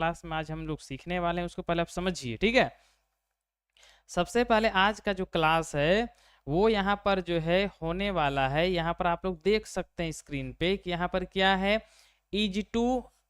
Class में आज हम लोग सीखने वाले हैं उसको पहले आप समझिए, ठीक है। सबसे पहले आज का जो क्लास है वो यहाँ पर जो है होने वाला है, यहाँ पर आप लोग देख सकते हैं स्क्रीन पे कि यहाँ पर क्या है, is to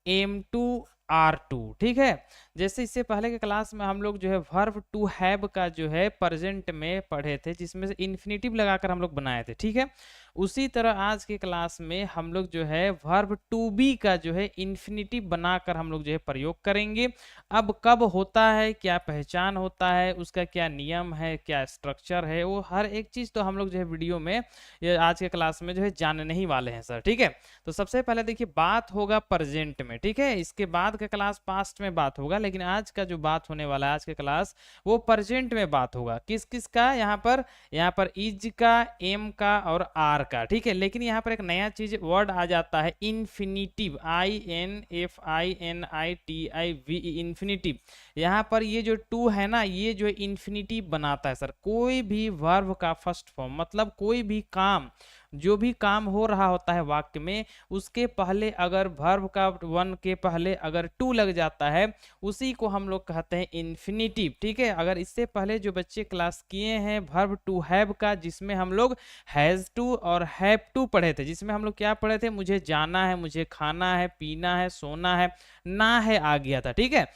am to are to, ठीक है। जैसे इससे पहले के क्लास में हम लोग जो है वर्ब टू हैव का जो है प्रेजेंट में पढ़े थे, जिसमें से इन्फिनिटिव लगाकर हम लोग बनाए थे, ठीक है। उसी तरह आज के क्लास में हम लोग जो है वर्ब टू बी का जो है इन्फिनिटिव बनाकर हम लोग जो है प्रयोग करेंगे। अब कब होता है, क्या पहचान होता है, उसका क्या नियम है, क्या स्ट्रक्चर है, वो हर एक चीज तो हम लोग जो है वीडियो में ये आज के क्लास में जो है जानने ही वाले हैं सर, ठीक है। तो सबसे पहले देखिए बात होगा प्रेजेंट में, ठीक है। इसके बाद का क्लास पास्ट में बात होगा, लेकिन आज का जो बात होने वाला है आज के क्लास वो प्रेजेंट में बात होगा। किस किस का, यहाँ पर इज का, एम का और आर का, ठीक है। लेकिन यहाँ पर एक नया चीज वर्ड आ जाता है इन्फिनिटिव, INFINITIV, इन्फिनिटिव। यहाँ पर ये जो टू है ना, ये जो इन्फिनिटिव बनाता है सर। कोई भी वर्ब का फर्स्ट फॉर्म, मतलब कोई भी काम, जो भी काम हो रहा होता है वाक्य में, उसके पहले अगर वर्ब का वन के पहले अगर टू लग जाता है, उसी को हम लोग कहते हैं इन्फिनिटिव, ठीक है। अगर इससे पहले जो बच्चे क्लास किए हैं वर्ब टू हैव का, जिसमें हम लोग हैज टू और हैव टू पढ़े थे, जिसमें हम लोग क्या पढ़े थे, मुझे जाना है, मुझे खाना है, पीना है, सोना है, ना है आ गया था, ठीक है।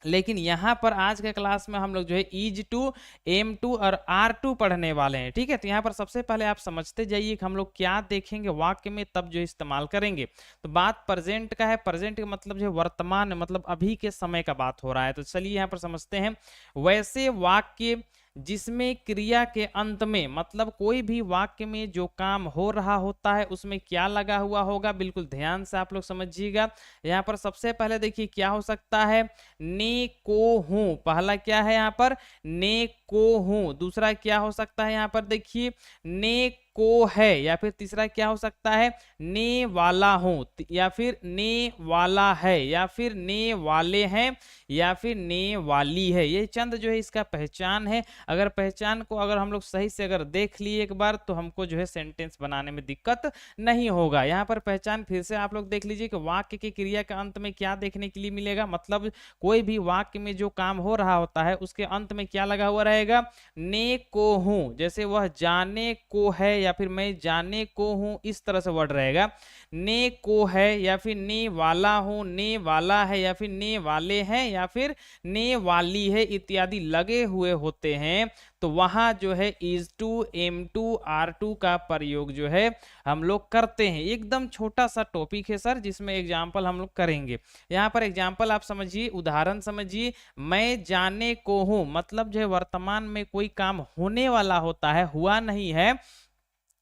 लेकिन यहाँ पर आज के क्लास में हम लोग जो है इज टू, एम टू और आर टू पढ़ने वाले हैं, ठीक है। तो यहाँ पर सबसे पहले आप समझते जाइए कि हम लोग क्या देखेंगे वाक्य में, तब जो इस्तेमाल करेंगे। तो बात प्रेजेंट का है, प्रेजेंट का मतलब जो है वर्तमान, मतलब अभी के समय का बात हो रहा है। तो चलिए यहाँ पर समझते हैं। वैसे वाक्य जिसमें क्रिया के अंत में, मतलब कोई भी वाक्य में जो काम हो रहा होता है उसमें क्या लगा हुआ होगा, बिल्कुल ध्यान से आप लोग समझिएगा। यहाँ पर सबसे पहले देखिए क्या हो सकता है, ने को हूं, पहला क्या है यहाँ पर, ने को हूं। दूसरा क्या हो सकता है यहाँ पर देखिए, ने को है, या फिर तीसरा क्या हो सकता है, ने वाला हूं, या फिर ने वाला है, या फिर ने वाले हैं, या फिर ने वाली है। ये चंद जो है इसका पहचान है। अगर पहचान को अगर हम लोग सही से अगर देख लिए एक बार, तो हमको जो है सेंटेंस बनाने में दिक्कत नहीं होगा। यहाँ पर पहचान फिर से आप लोग देख लीजिए कि वाक्य की क्रिया के अंत में क्या देखने के लिए मिलेगा, मतलब कोई भी वाक्य में जो काम हो रहा होता है उसके अंत में क्या लगा हुआ रहेगा, ने को हूं। जैसे वह जाने को है, या फिर मैं जाने को हूं, इस तरह से वर्ड रहेगा। ने को है, या फिर ने वाला हूं, ने वाला है, या फिर ने वाले हैं, या फिर ने वाली है, इत्यादि लगे हुए होते हैं। तो वहां जो है is to, am to, are to का प्रयोग जो है हम लोग करते हैं। एकदम छोटा सा टॉपिक है सर, जिसमें एग्जाम्पल हम लोग करेंगे। यहाँ पर एग्जाम्पल आप समझिए, उदाहरण समझिए। मैं जाने को हूं, मतलब जो है वर्तमान में कोई काम होने वाला होता है, हुआ नहीं है,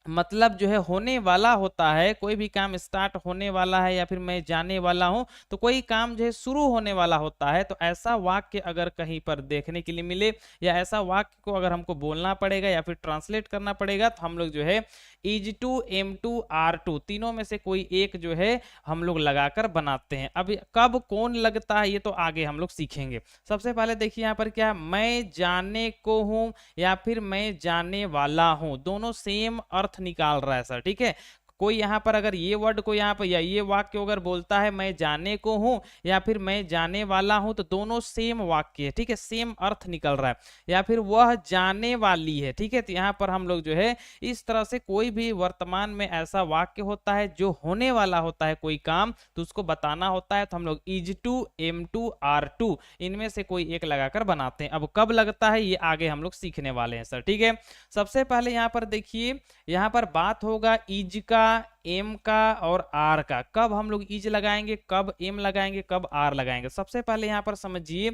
मतलब जो है होने वाला होता है। कोई भी काम स्टार्ट होने वाला है, या फिर मैं जाने वाला हूं, तो कोई काम जो है शुरू होने वाला होता है। तो ऐसा वाक्य अगर कहीं पर देखने के लिए मिले, या ऐसा वाक्य को अगर हमको बोलना पड़ेगा या फिर ट्रांसलेट करना पड़ेगा, तो हम लोग जो है is to, am to, are to, तीनों में से कोई एक जो है हम लोग लगाकर बनाते हैं। अब कब कौन लगता है ये तो आगे हम लोग सीखेंगे। सबसे पहले देखिए यहाँ पर क्या है, मैं जाने को हूं या फिर मैं जाने वाला हूं, दोनों सेम अर्थ निकाल रहा है सर, ठीक है। कोई यहाँ पर अगर ये वर्ड को यहाँ पर, या ये वाक्य अगर बोलता है मैं जाने को हूं या फिर मैं जाने वाला हूं, तो दोनों सेम वाक्य है, ठीक है, सेम अर्थ निकल रहा है। या फिर वह जाने वाली है, ठीक है। तो यहाँ पर हम लोग जो है इस तरह से कोई भी वर्तमान में ऐसा वाक्य होता है जो होने वाला होता है कोई काम, तो उसको बताना होता है, तो हम लोग is to, am to, are to, इनमें से कोई एक लगाकर बनाते हैं। अब कब लगता है ये आगे हम लोग सीखने वाले हैं सर, ठीक है। सबसे पहले यहाँ पर देखिए, यहाँ पर बात होगा इज का, एम का और आर का। कब हम लोग इज लगाएंगे, कब एम लगाएंगे, कब आर लगाएंगे। सबसे पहले यहाँ पर समझिए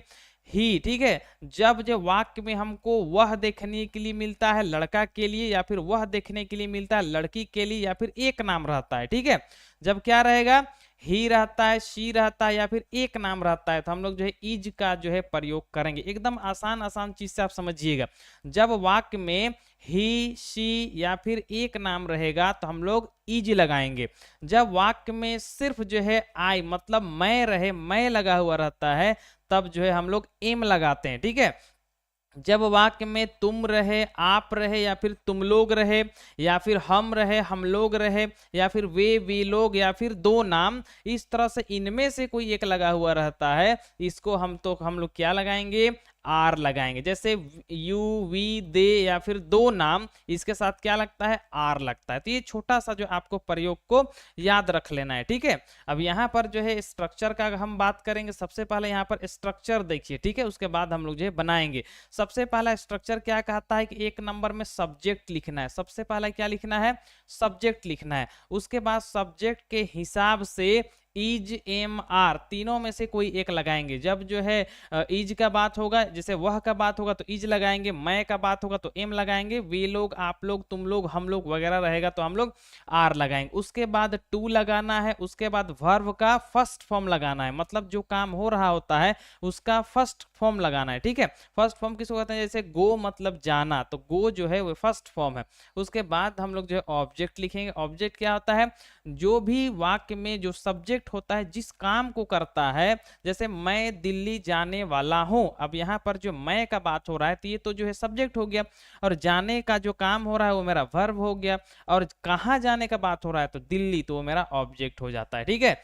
ही, ठीक है। जब जो वाक्य में हमको वह देखने के लिए मिलता है लड़का के लिए, या फिर वह देखने के लिए मिलता है लड़की के लिए, या फिर एक नाम रहता है, ठीक है। जब क्या रहेगा, ही रहता है, शी रहता है, या फिर एक नाम रहता है, तो हम लोग जो है इज का जो है प्रयोग करेंगे। एकदम आसान आसान चीज से आप समझिएगा। जब वाक्य में ही, शी या फिर एक नाम रहेगा, तो हम लोग इज लगाएंगे। जब वाक्य में सिर्फ जो है आई, मतलब मैं रहे, मैं लगा हुआ रहता है, तब जो है हम लोग एम लगाते हैं, ठीक है। जब वाक्य में तुम रहे, आप रहे, या फिर तुम लोग रहे, या फिर हम रहे, हम लोग रहे, या फिर वे लोग, या फिर दो नाम, इस तरह से इनमें से कोई एक लगा हुआ रहता है, इसको हम लोग क्या लगाएंगे, आर लगाएंगे। जैसे यू, वी, दे, या फिर दो नाम, इसके साथ क्या लगता है, आर लगता है। तो ये छोटा सा जो आपको प्रयोग को याद रख लेना है, ठीक है। अब यहाँ पर जो है स्ट्रक्चर का हम बात करेंगे। सबसे पहले यहाँ पर स्ट्रक्चर देखिए, ठीक है, उसके बाद हम लोग जो है बनाएंगे। सबसे पहला स्ट्रक्चर क्या कहता है कि एक नंबर में सब्जेक्ट लिखना है। सबसे पहला क्या लिखना है, सब्जेक्ट लिखना है। उसके बाद सब्जेक्ट के हिसाब से इज, एम, आर तीनों में से कोई एक लगाएंगे। जब जो है इज का बात होगा, जैसे वह का बात होगा तो इज लगाएंगे, मैं का बात होगा तो एम लगाएंगे, वे लोग, आप लोग, तुम लोग, हम लोग वगैरह रहेगा तो हम लोग आर लगाएंगे। उसके बाद टू लगाना है। उसके बाद वर्ब का फर्स्ट फॉर्म लगाना है, मतलब जो काम हो रहा होता है उसका फर्स्ट फॉर्म लगाना है, ठीक है। फर्स्ट फॉर्म किसको कहते हैं, जैसे गो मतलब जाना, तो गो जो है वो फर्स्ट फॉर्म है। उसके बाद हम लोग जो है ऑब्जेक्ट लिखेंगे। ऑब्जेक्ट क्या होता है, जो भी वाक्य में जो सब्जेक्ट होता है जिस काम को करता है। जैसे मैं दिल्ली जाने वाला हूं, अब यहां पर जो मैं का बात हो रहा है तो ये तो जो है सब्जेक्ट हो गया, और जाने का जो काम हो रहा है वो मेरा वर्ब हो गया, और कहां जाने का बात हो रहा है तो दिल्ली, तो वो मेरा ऑब्जेक्ट हो जाता है, ठीक है।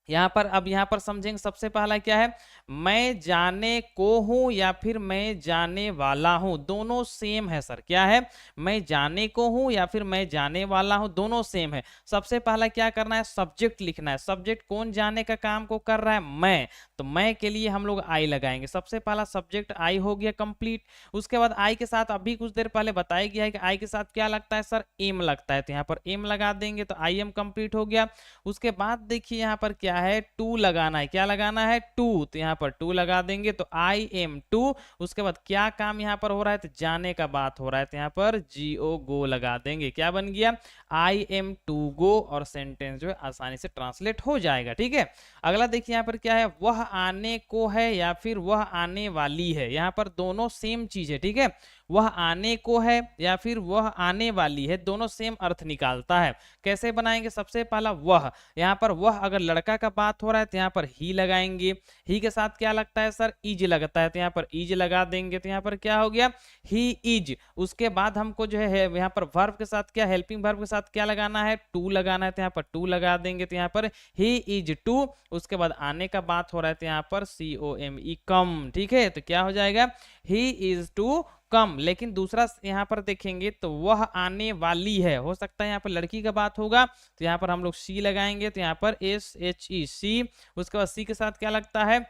यहाँ पर अब यहाँ पर समझेंगे। सबसे पहला क्या है, मैं जाने को हूं या फिर मैं जाने वाला हूं, दोनों सेम है सर। क्या है, मैं जाने को हूं या फिर मैं जाने वाला हूं, दोनों सेम है। सबसे पहला क्या करना है, सब्जेक्ट लिखना है। सब्जेक्ट कौन जाने का काम को कर रहा है, मैं, तो मैं के लिए हम लोग आई लगाएंगे। सबसे पहला सब्जेक्ट आई हो गया कंप्लीट। उसके बाद आई के साथ अभी कुछ देर पहले बताया गया है कि आई के साथ क्या लगता है सर, एम लगता है, तो यहाँ पर एम लगा देंगे तो आई एम कंप्लीट हो गया। उसके बाद देखिए यहाँ पर क्या है, टू लगाना है। क्या लगाना है, टू, तो यहाँ पर टू लगा देंगे तो आई एम टू। उसके बाद क्या काम यहाँ पर हो रहा है, तो जाने का बात हो रहा है, तो यहाँ पर जीओ गो लगा देंगे। क्या बन गया, आई एम टू गो, और सेंटेंस जो है आसानी से ट्रांसलेट हो जाएगा, ठीक है। अगला देखिए यहाँ पर क्या है, वह आने को है या फिर वह आने वाली है। यहाँ पर दोनों सेम चीज है, ठीक है। वह आने को है या फिर वह आने वाली है, दोनों सेम अर्थ निकालता है। कैसे बनाएंगे, सबसे पहला वह, यहाँ पर वह अगर लड़का का बात हो रहा है तो यहाँ पर ही लगाएंगे। ही के साथ क्या लगता है सर, इज लगता है, तो यहाँ पर इज लगा देंगे, तो यहाँ पर क्या हो गया, ही इज। उसके बाद हमको जो है यहाँ पर वर्ब के साथ क्या, हेल्पिंग वर्ब के साथ क्या लगाना है, टू लगाना है, तो यहाँ पर टू लगा देंगे, तो यहाँ पर ही इज टू। उसके बाद आने का बात हो रहा है तो यहाँ पर COME कम, ठीक है। तो क्या हो जाएगा, ही इज टू कम। लेकिन दूसरा यहाँ पर देखेंगे तो वह आने वाली है, हो सकता है यहाँ पर लड़की का बात होगा, तो यहाँ पर हम लोग सी लगाएंगे, तो यहाँ पर SHE सी। उसके बाद सी के साथ क्या लगता है,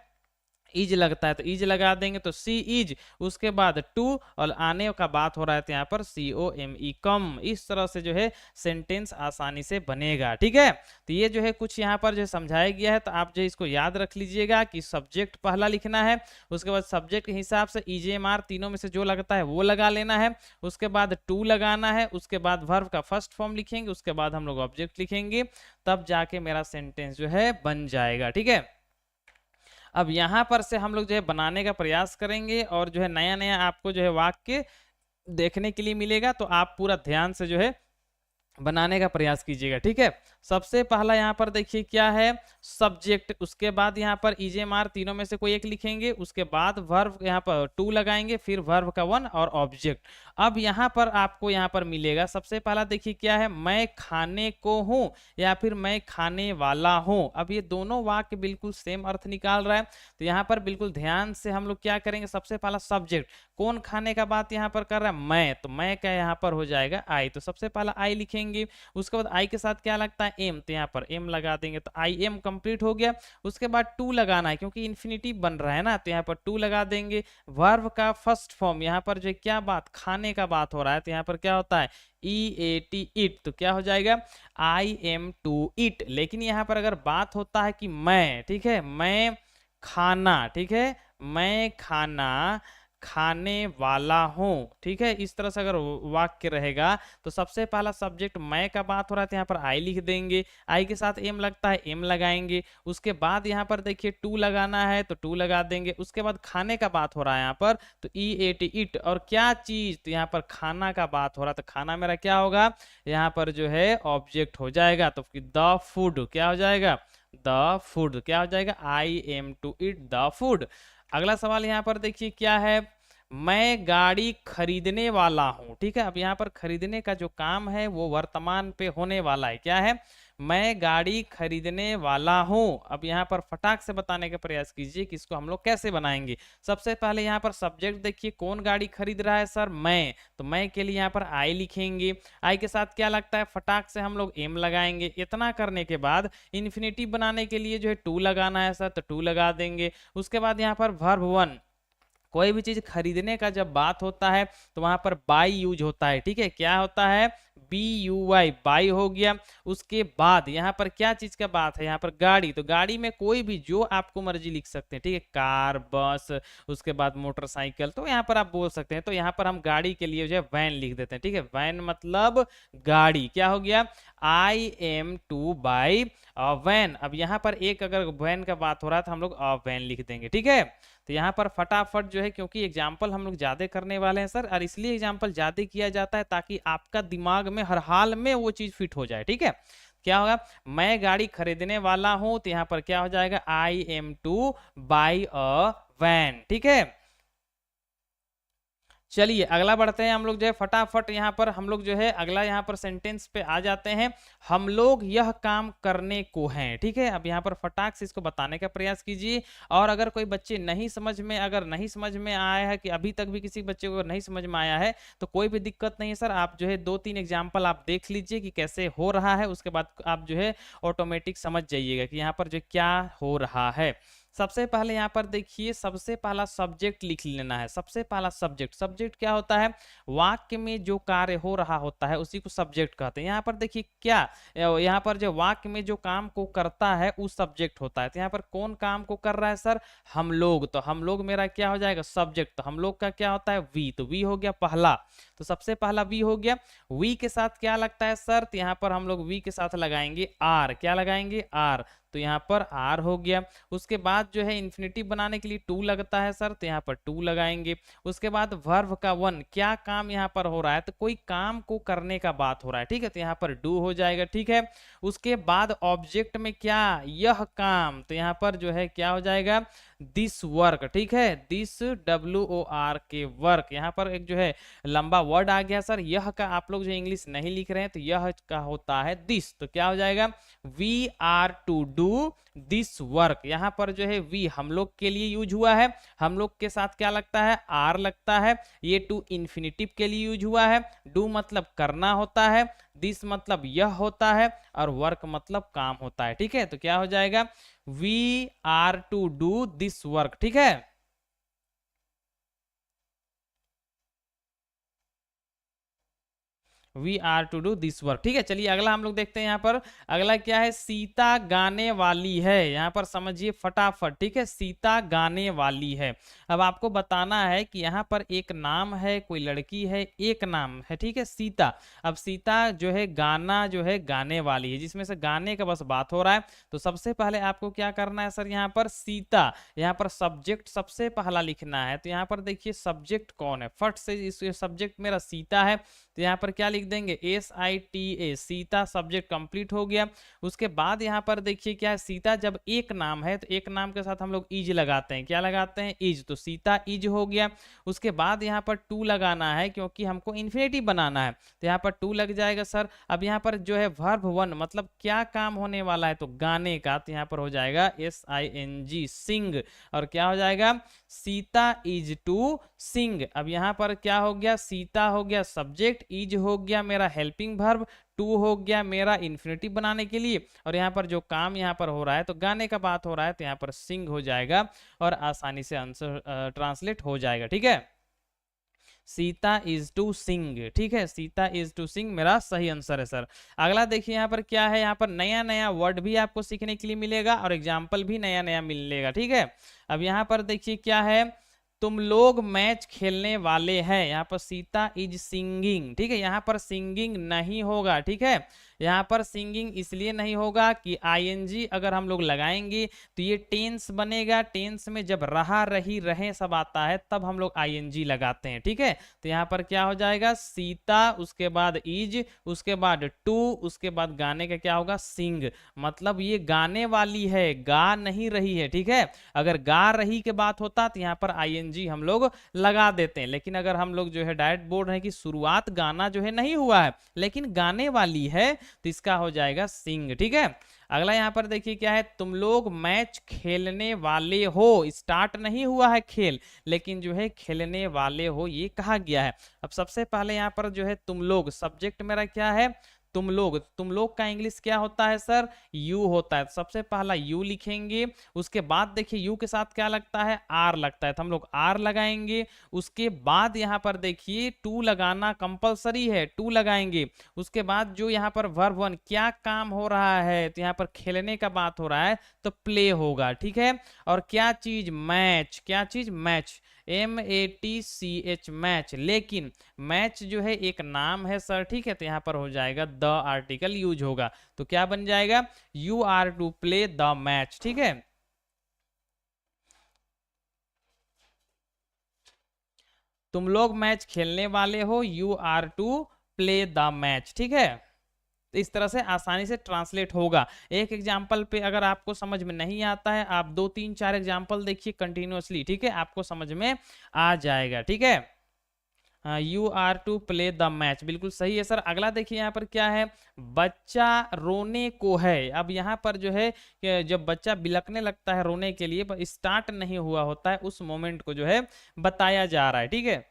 इज लगता है, तो इज लगा देंगे, तो सी इज। उसके बाद टू, और आने का बात हो रहा है तो यहाँ पर COME कम। इस तरह से जो है सेंटेंस आसानी से बनेगा, ठीक है। तो ये जो है कुछ यहाँ पर जो समझाया गया है, तो आप जो इसको याद रख लीजिएगा कि सब्जेक्ट पहला लिखना है। उसके बाद सब्जेक्ट के हिसाब से EJMR तीनों में से जो लगता है वो लगा लेना है। उसके बाद टू लगाना है। उसके बाद वर्ब का फर्स्ट फॉर्म लिखेंगे। उसके बाद हम लोग ऑब्जेक्ट लिखेंगे, तब जाके मेरा सेंटेंस जो है बन जाएगा, ठीक है। अब यहाँ पर से हम लोग जो है बनाने का प्रयास करेंगे, और जो है नया नया आपको जो है वाक्य देखने के लिए मिलेगा, तो आप पूरा ध्यान से जो है बनाने का प्रयास कीजिएगा, ठीक है। सबसे पहला यहाँ पर देखिए क्या है, सब्जेक्ट। उसके बाद यहाँ पर EJMR तीनों में से कोई एक लिखेंगे। उसके बाद वर्ब यहाँ पर टू लगाएंगे, फिर वर्ब का वन, और ऑब्जेक्ट। अब यहाँ पर आपको यहाँ पर मिलेगा, सबसे पहला देखिए क्या है, मैं खाने को हूँ या फिर मैं खाने वाला हूँ। अब ये दोनों वाक्य बिल्कुल सेम अर्थ निकाल रहा है, तो यहाँ पर बिल्कुल ध्यान से हम लोग क्या करेंगे, सबसे पहला सब्जेक्ट, कौन खाने का बात यहाँ पर कर रहा है, मैं, तो मैं क्या यहाँ पर हो जाएगा, आई। तो सबसे पहला आई लिखेंगे। उसके बाद आई के साथ क्या लगता है, एम, तो यहाँ पर एम लगा देंगे, तो आई एम कंप्लीट हो गया। उसके बाद टू लगाना है, क्योंकि इन्फिनिटिव बन रहा है ना, तो यहाँ पर टू लगा देंगे। वर्ब का फर्स्ट फॉर्म, यहाँ पर जो क्या बात, खाने का बात हो रहा है, तो यहाँ पर क्या होता है, EAT इट, तो क्या हो जाएगा, आई एम टू इट। लेकिन यहाँ पर अगर बात होता है कि मैं, ठीक है, मैं खाना, ठीक है, मैं खाना खाने वाला हूं, ठीक है। इस तरह से अगर वाक्य रहेगा तो सबसे पहला सब्जेक्ट मैं का बात हो रहा है, यहाँ पर आई लिख देंगे। आई के साथ एम लगता है, एम लगाएंगे। उसके बाद यहाँ पर देखिए टू लगाना है, तो टू लगा देंगे। उसके बाद खाने का बात हो रहा है यहाँ पर, तो EAT इट, और क्या चीज, तो यहाँ पर खाना का बात हो रहा है, तो खाना मेरा क्या होगा, यहाँ पर जो है ऑब्जेक्ट हो जाएगा। तो द फूड क्या हो जाएगा, द फूड क्या हो जाएगा, I am to eat the food. अगला सवाल यहाँ पर देखिए क्या है, मैं गाड़ी खरीदने वाला हूं। ठीक है, अब यहाँ पर खरीदने का जो काम है वो वर्तमान पे होने वाला है। क्या है? मैं गाड़ी खरीदने वाला हूं। अब यहाँ पर फटाक से बताने का प्रयास कीजिए कि इसको हम लोग कैसे बनाएंगे। सबसे पहले यहाँ पर सब्जेक्ट देखिए, कौन गाड़ी खरीद रहा है सर? मैं। तो मैं के लिए यहाँ पर आई लिखेंगे। आई के साथ क्या लगता है? फटाक से हम लोग एम लगाएंगे। इतना करने के बाद इन्फिनिटिव बनाने के लिए जो है टू लगाना है सर, तो टू लगा देंगे। उसके बाद यहाँ पर वर्ब वन, कोई भी चीज खरीदने का जब बात होता है तो वहां पर बाई यूज होता है। ठीक है, क्या होता है? बी यू वाई, बाई हो गया। उसके बाद यहाँ पर क्या चीज का बात है? यहाँ पर गाड़ी, तो गाड़ी में कोई भी जो आपको मर्जी लिख सकते हैं। ठीक है, कार, बस, उसके बाद मोटरसाइकिल, तो यहाँ पर आप बोल सकते हैं। तो यहाँ पर हम गाड़ी के लिए जो है वैन लिख देते हैं। ठीक है, वैन मतलब गाड़ी। क्या हो गया? I am to buy van. अब यहाँ पर एक अगर वैन का बात हो रहा है तो हम लोग वैन लिख देंगे। ठीक है, तो यहाँ पर फटाफट जो है, क्योंकि एग्जाम्पल हम लोग ज्यादा करने वाले हैं सर, और इसलिए एग्जाम्पल ज्यादा किया जाता है ताकि आपका दिमाग में हर हाल में वो चीज फिट हो जाए। ठीक है, क्या होगा? मैं गाड़ी खरीदने वाला हूं, तो यहाँ पर क्या हो जाएगा? I am to buy a van. ठीक है, चलिए अगला बढ़ते हैं हम लोग जो है फटाफट। यहाँ पर हम लोग जो है अगला यहाँ पर सेंटेंस पे आ जाते हैं। हम लोग यह काम करने को हैं। ठीक है, अब यहाँ पर फटाक से इसको बताने का प्रयास कीजिए। और अगर कोई बच्चे अगर नहीं समझ में आया है, कि अभी तक भी किसी बच्चे को नहीं समझ में आया है, तो कोई भी दिक्कत नहीं है सर। आप जो है 2-3 एग्जाम्पल आप देख लीजिए कि कैसे हो रहा है, उसके बाद आप जो है ऑटोमेटिक समझ जाइएगा कि यहाँ पर जो क्या हो रहा है। सबसे पहले यहाँ पर देखिए, सबसे पहला सब्जेक्ट लिख लेना है। सबसे पहला सब्जेक्ट, सब्जेक्ट क्या होता है? वाक्य में जो कार्य हो रहा होता है उसी को सब्जेक्ट कहते हैं। यहाँ पर देखिए क्या, यहाँ पर जो वाक्य में जो काम को करता है उस सब्जेक्ट होता है। तो यहाँ पर कौन काम को कर रहा है सर? हम लोग। तो हम लोग मेरा क्या हो जाएगा? सब्जेक्ट। तो हम लोग का क्या होता है? वी। तो वी हो गया पहला, तो सबसे पहला वी हो गया। वी के साथ क्या लगता है सर? तो यहाँ पर हम लोग वी के साथ लगाएंगे आर। क्या लगाएंगे? आर। तो यहाँ पर आर हो गया। उसके बाद जो है इन्फिनिटिव बनाने के लिए टू लगता है सर, तो यहाँ पर टू लगाएंगे। उसके बाद वर्ब का वन, क्या काम यहाँ पर हो रहा है? तो कोई काम को करने का बात हो रहा है। ठीक है, तो यहाँ पर डू हो जाएगा। ठीक है, उसके बाद ऑब्जेक्ट में क्या? यह काम। तो यहाँ पर जो है क्या हो जाएगा? This work. ठीक है, दिस WOR के वर्क। यहाँ पर एक जो है लंबा वर्ड आ गया सर। यह का आप लोग जो इंग्लिश नहीं लिख रहे हैं, तो यह का होता है दिस। तो क्या हो जाएगा? We are to do this work. यहाँ पर जो है वी हम लोग के लिए यूज हुआ है। हम लोग के साथ क्या लगता है? आर लगता है। ये टू इन्फिनिटिव के लिए यूज हुआ है। डू मतलब करना होता है, दिस मतलब यह होता है, और वर्क मतलब काम होता है। ठीक है, तो क्या हो जाएगा? We are to do this work. ठीक है, we are to do this work. ठीक है, चलिए अगला हम लोग देखते हैं। यहाँ पर अगला क्या है? सीता गाने वाली है। यहाँ पर समझिए फटाफट। ठीक है, सीता गाने वाली है। अब आपको बताना है कि यहाँ पर एक नाम है, कोई लड़की है, एक नाम है। ठीक है, सीता। अब सीता जो है गाना जो है गाने वाली है, जिसमें से गाने का बस बात हो रहा है। तो सबसे पहले आपको क्या करना है सर? यहाँ पर सीता, यहाँ पर सब्जेक्ट सबसे पहला लिखना है। तो यहाँ पर देखिए सब्जेक्ट कौन है, फट से इस सब्जेक्ट मेरा सीता है, तो यहाँ पर क्या लिख देंगे? SITA, सीता। सब्जेक्ट कंप्लीट हो गया। उसके बाद यहाँ पर देखिए क्या है? सीता जब एक नाम है तो एक नाम के साथ हम लोग इज लगाते हैं। क्या लगाते हैं? इज। तो सीता इज हो गया। उसके बाद यहाँ पर टू लगाना है, क्योंकि हमको इन्फिनिटिव बनाना है, तो यहाँ पर टू लग जाएगा सर। अब यहाँ पर जो है वर्ब वन, मतलब क्या काम होने वाला है? तो गाने का, तो यहाँ पर हो जाएगा SING, सिंग। और क्या हो जाएगा? Sita is to sing. अब यहाँ पर क्या हो गया? सीता हो गया सब्जेक्ट, इज हो गया मेरा हेल्पिंग वर्ब, टू हो गया मेरा इन्फिनिटिव बनाने के लिए, और यहाँ पर जो काम यहाँ पर हो रहा है तो गाने का बात हो रहा है, तो यहाँ पर सिंग हो जाएगा और आसानी से आंसर ट्रांसलेट हो जाएगा। ठीक है, सीता इज टू सिंग। ठीक है, सीता इज टू सिंग मेरा सही आंसर है सर। अगला देखिए यहाँ पर क्या है? यहाँ पर नया नया वर्ड भी आपको सीखने के लिए मिलेगा और एग्जाम्पल भी नया नया मिलेगा। ठीक है, अब यहाँ पर देखिए क्या है? तुम लोग मैच खेलने वाले हैं। यहाँ पर सीता इज सिंगिंग। ठीक है, यहाँ पर सिंगिंग नहीं होगा। ठीक है, यहाँ पर सिंगिंग इसलिए नहीं होगा कि आईएनजी अगर हम लोग लगाएंगे तो ये टेंस बनेगा, टेंस में जब रहा रही रहे सब आता है तब हम लोग आईएनजी लगाते हैं, ठीक है। तो यहाँ पर क्या हो जाएगा, सीता, उसके बाद इज, उसके बाद टू, उसके बाद गाने का क्या होगा, सिंग। मतलब ये गाने वाली है, गा नहीं रही है, ठीक है। अगर गा रही के बात होता तो यहाँ पर आईएनजी हम लोग लगा देते हैं, लेकिन अगर हम लोग जो है डायरेक्ट बोल रहे हैं कि शुरुआत गाना जो है नहीं हुआ है लेकिन गाने वाली है, तो इसका हो जाएगा सिंग, ठीक है। अगला यहाँ पर देखिए क्या है, तुम लोग मैच खेलने वाले हो, स्टार्ट नहीं हुआ है खेल लेकिन जो है खेलने वाले हो ये कहा गया है। अब सबसे पहले यहाँ पर जो है तुम लोग, सब्जेक्ट मेरा क्या है, तुम लोग। तुम लोग का इंग्लिश क्या होता है सर, यू होता है। सबसे पहला यू लिखेंगे, उसके बाद देखिए यू के साथ क्या लगता है, आर लगता है, तो हम लोग आर लगाएंगे। उसके बाद यहाँ पर देखिए टू लगाना कंपलसरी है, टू लगाएंगे। उसके बाद जो यहाँ पर वर्ब वन, क्या काम हो रहा है, तो यहाँ पर खेलने का बात हो रहा है तो प्ले होगा, ठीक है। और क्या चीज, मैच, क्या चीज, मैच, MATCH, मैच। लेकिन मैच जो है एक नाम है सर, ठीक है, तो यहां पर हो जाएगा द आर्टिकल यूज होगा, तो क्या बन जाएगा, you are to play the match, ठीक है। तुम लोग मैच खेलने वाले हो, you are to play the match, ठीक है। तो इस तरह से आसानी से ट्रांसलेट होगा। एक एग्जाम्पल पे अगर आपको समझ में नहीं आता है, आप 2 3 4 एग्जाम्पल देखिए कंटिन्यूअसली, ठीक है, आपको समझ में आ जाएगा, ठीक है। You are to play the match, बिल्कुल सही है सर। अगला देखिए यहाँ पर क्या है, बच्चा रोने को है। अब यहाँ पर जो है कि जब बच्चा बिलकने लगता है रोने के लिए, पर स्टार्ट नहीं हुआ होता है, उस मोमेंट को जो है बताया जा रहा है, ठीक है,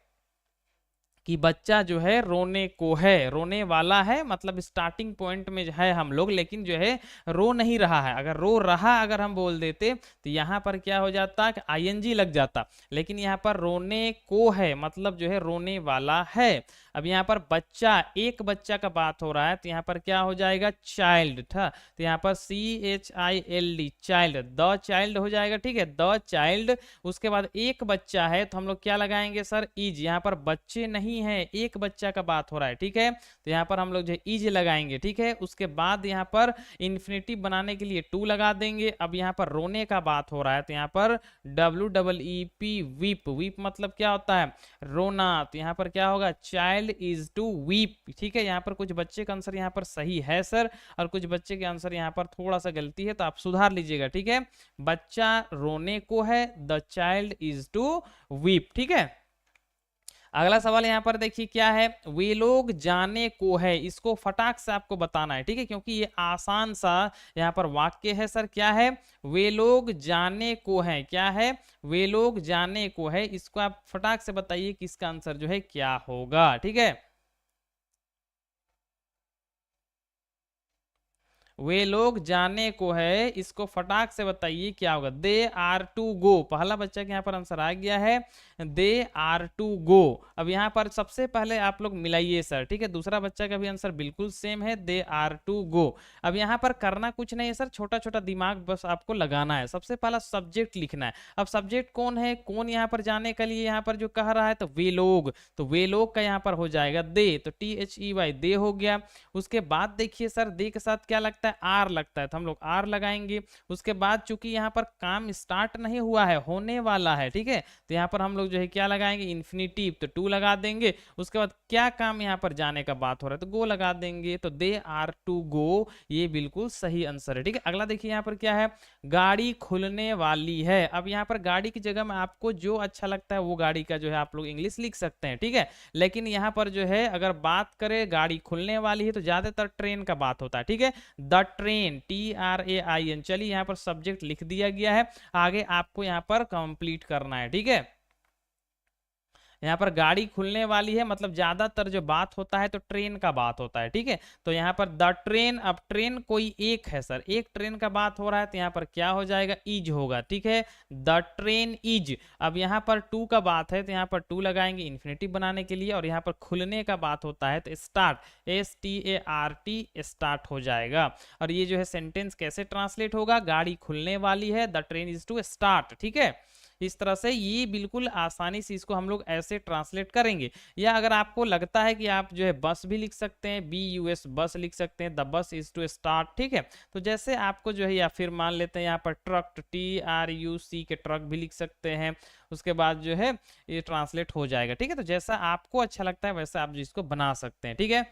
कि बच्चा जो है रोने को है, रोने वाला है, मतलब स्टार्टिंग पॉइंट में है हम लोग, लेकिन जो है रो नहीं रहा है। अगर रो रहा अगर हम बोल देते तो यहाँ पर क्या हो जाता कि आईएनजी लग जाता, लेकिन यहाँ पर रोने को है मतलब जो है रोने वाला है। अब यहाँ पर बच्चा, एक बच्चा का बात हो रहा है, तो यहाँ पर क्या हो जाएगा, चाइल्ड था, तो यहाँ पर CHILD, चाइल्ड, द चाइल्ड हो जाएगा, ठीक है, द चाइल्ड। उसके बाद एक बच्चा है तो हम लोग क्या लगाएंगे सर, इज। यहाँ पर बच्चे नहीं है, एक बच्चा का बात हो रहा है, ठीक है, तो यहाँ पर हम लोग जो इज लगाएंगे, ठीक है। उसके बाद यहाँ पर इन्फिनिटिव बनाने के लिए टू लगा देंगे। अब यहाँ पर रोने का बात हो रहा है, तो यहाँ पर WEEP, वीप, वीप मतलब क्या होता है, रोना, तो यहाँ पर क्या होगा, चाइल्ड इज टू वीप, ठीक है। यहाँ पर कुछ बच्चे का आंसर यहाँ पर सही है सर, और कुछ बच्चे के आंसर यहाँ पर थोड़ा सा गलती है, तो आप सुधार लीजिएगा, ठीक है। बच्चा रोने को है, the child is to weep, ठीक है। अगला सवाल यहाँ पर देखिए क्या है, वे लोग जाने को है, इसको फटाक से आपको बताना है, ठीक है, क्योंकि ये आसान सा यहाँ पर वाक्य है सर। क्या है, वे लोग जाने को है, क्या है, वे लोग जाने को है, इसको आप फटाक से बताइए कि इसका आंसर जो है क्या होगा, ठीक है। वे लोग जाने को है, इसको फटाक से बताइए क्या होगा, दे आर टू गो। पहला बच्चा के यहाँ पर आंसर आ गया है, दे आर टू गो। अब यहाँ पर सबसे पहले आप लोग मिलाइए सर, ठीक है, दूसरा बच्चा का भी आंसर बिल्कुल सेम है, दे आर टू गो। अब यहाँ पर करना कुछ नहीं है सर, छोटा छोटा दिमाग बस आपको लगाना है। सबसे पहला सब्जेक्ट लिखना है। अब सब्जेक्ट कौन है, कौन यहाँ पर जाने के लिए यहाँ पर जो कह रहा है, तो वे लोग, तो वे लोग का यहाँ पर हो जाएगा दे, तो THEY, दे हो गया। उसके बाद देखिए सर, दे के साथ क्या लगता है, आर लगता है, तो हम लोग आर लगाएंगे। उसके बाद चूंकि यहाँ पर काम स्टार्ट नहीं हुआ है, होने वाला है, ठीक है, तो यहाँ पर हम लोग जो है क्या लगाएंगे, इन्फिनिटिव, तो टू लगा देंगे। उसके बाद क्या काम यहाँ पर जाने का बात हो रहा है, तो गो लगा देंगे, तो दे आर टू गो, ये बिल्कुल सही आंसर है, ठीक है। अगला देखिए यहाँ पर क्या है, गाड़ी खुलने वाली है। अब यहाँ पर गाड़ी की जगह में आपको जो अच्छा लगता है वो गाड़ी का जो है आप लोग इंग्लिश लिख सकते हैं, ठीक है, लेकिन यहाँ पर जो है अगर बात करें गाड़ी खुलने वाली है तो ज्यादातर ट्रेन का बात होता है, ठीक है, द ट्रेन, TRAIN। चलिए यहाँ पर सब्जेक्ट लिख दिया गया है, आगे आपको यहाँ पर कंप्लीट करना है, ठीक है। यहाँ पर गाड़ी खुलने वाली है मतलब ज्यादातर जो बात होता है तो ट्रेन का बात होता है, ठीक है, तो यहाँ पर द ट्रेन। अब ट्रेन कोई एक है सर, एक ट्रेन का बात हो रहा है, तो यहाँ पर क्या हो जाएगा, इज होगा, ठीक है, द ट्रेन इज। अब यहाँ पर टू का बात है तो यहाँ पर टू लगाएंगे इन्फिनिटिव बनाने के लिए, और यहाँ पर खुलने का बात होता है तो स्टार्ट, START, स्टार्ट हो जाएगा। और ये जो है सेंटेंस कैसे ट्रांसलेट होगा, गाड़ी खुलने वाली है, the train is to start, ठीक है। इस तरह से ये बिल्कुल आसानी से इसको हम लोग ऐसे ट्रांसलेट करेंगे। या अगर आपको लगता है कि आप जो है बस भी लिख सकते हैं, BUS बस लिख सकते हैं, the bus is to start, ठीक है। तो जैसे आपको जो है, या फिर मान लेते हैं यहाँ पर ट्रक, TRUC के ट्रक भी लिख सकते हैं। उसके बाद जो है ये ट्रांसलेट हो जाएगा, ठीक है। तो जैसा आपको अच्छा लगता है वैसा आप जिसको बना सकते हैं, ठीक है।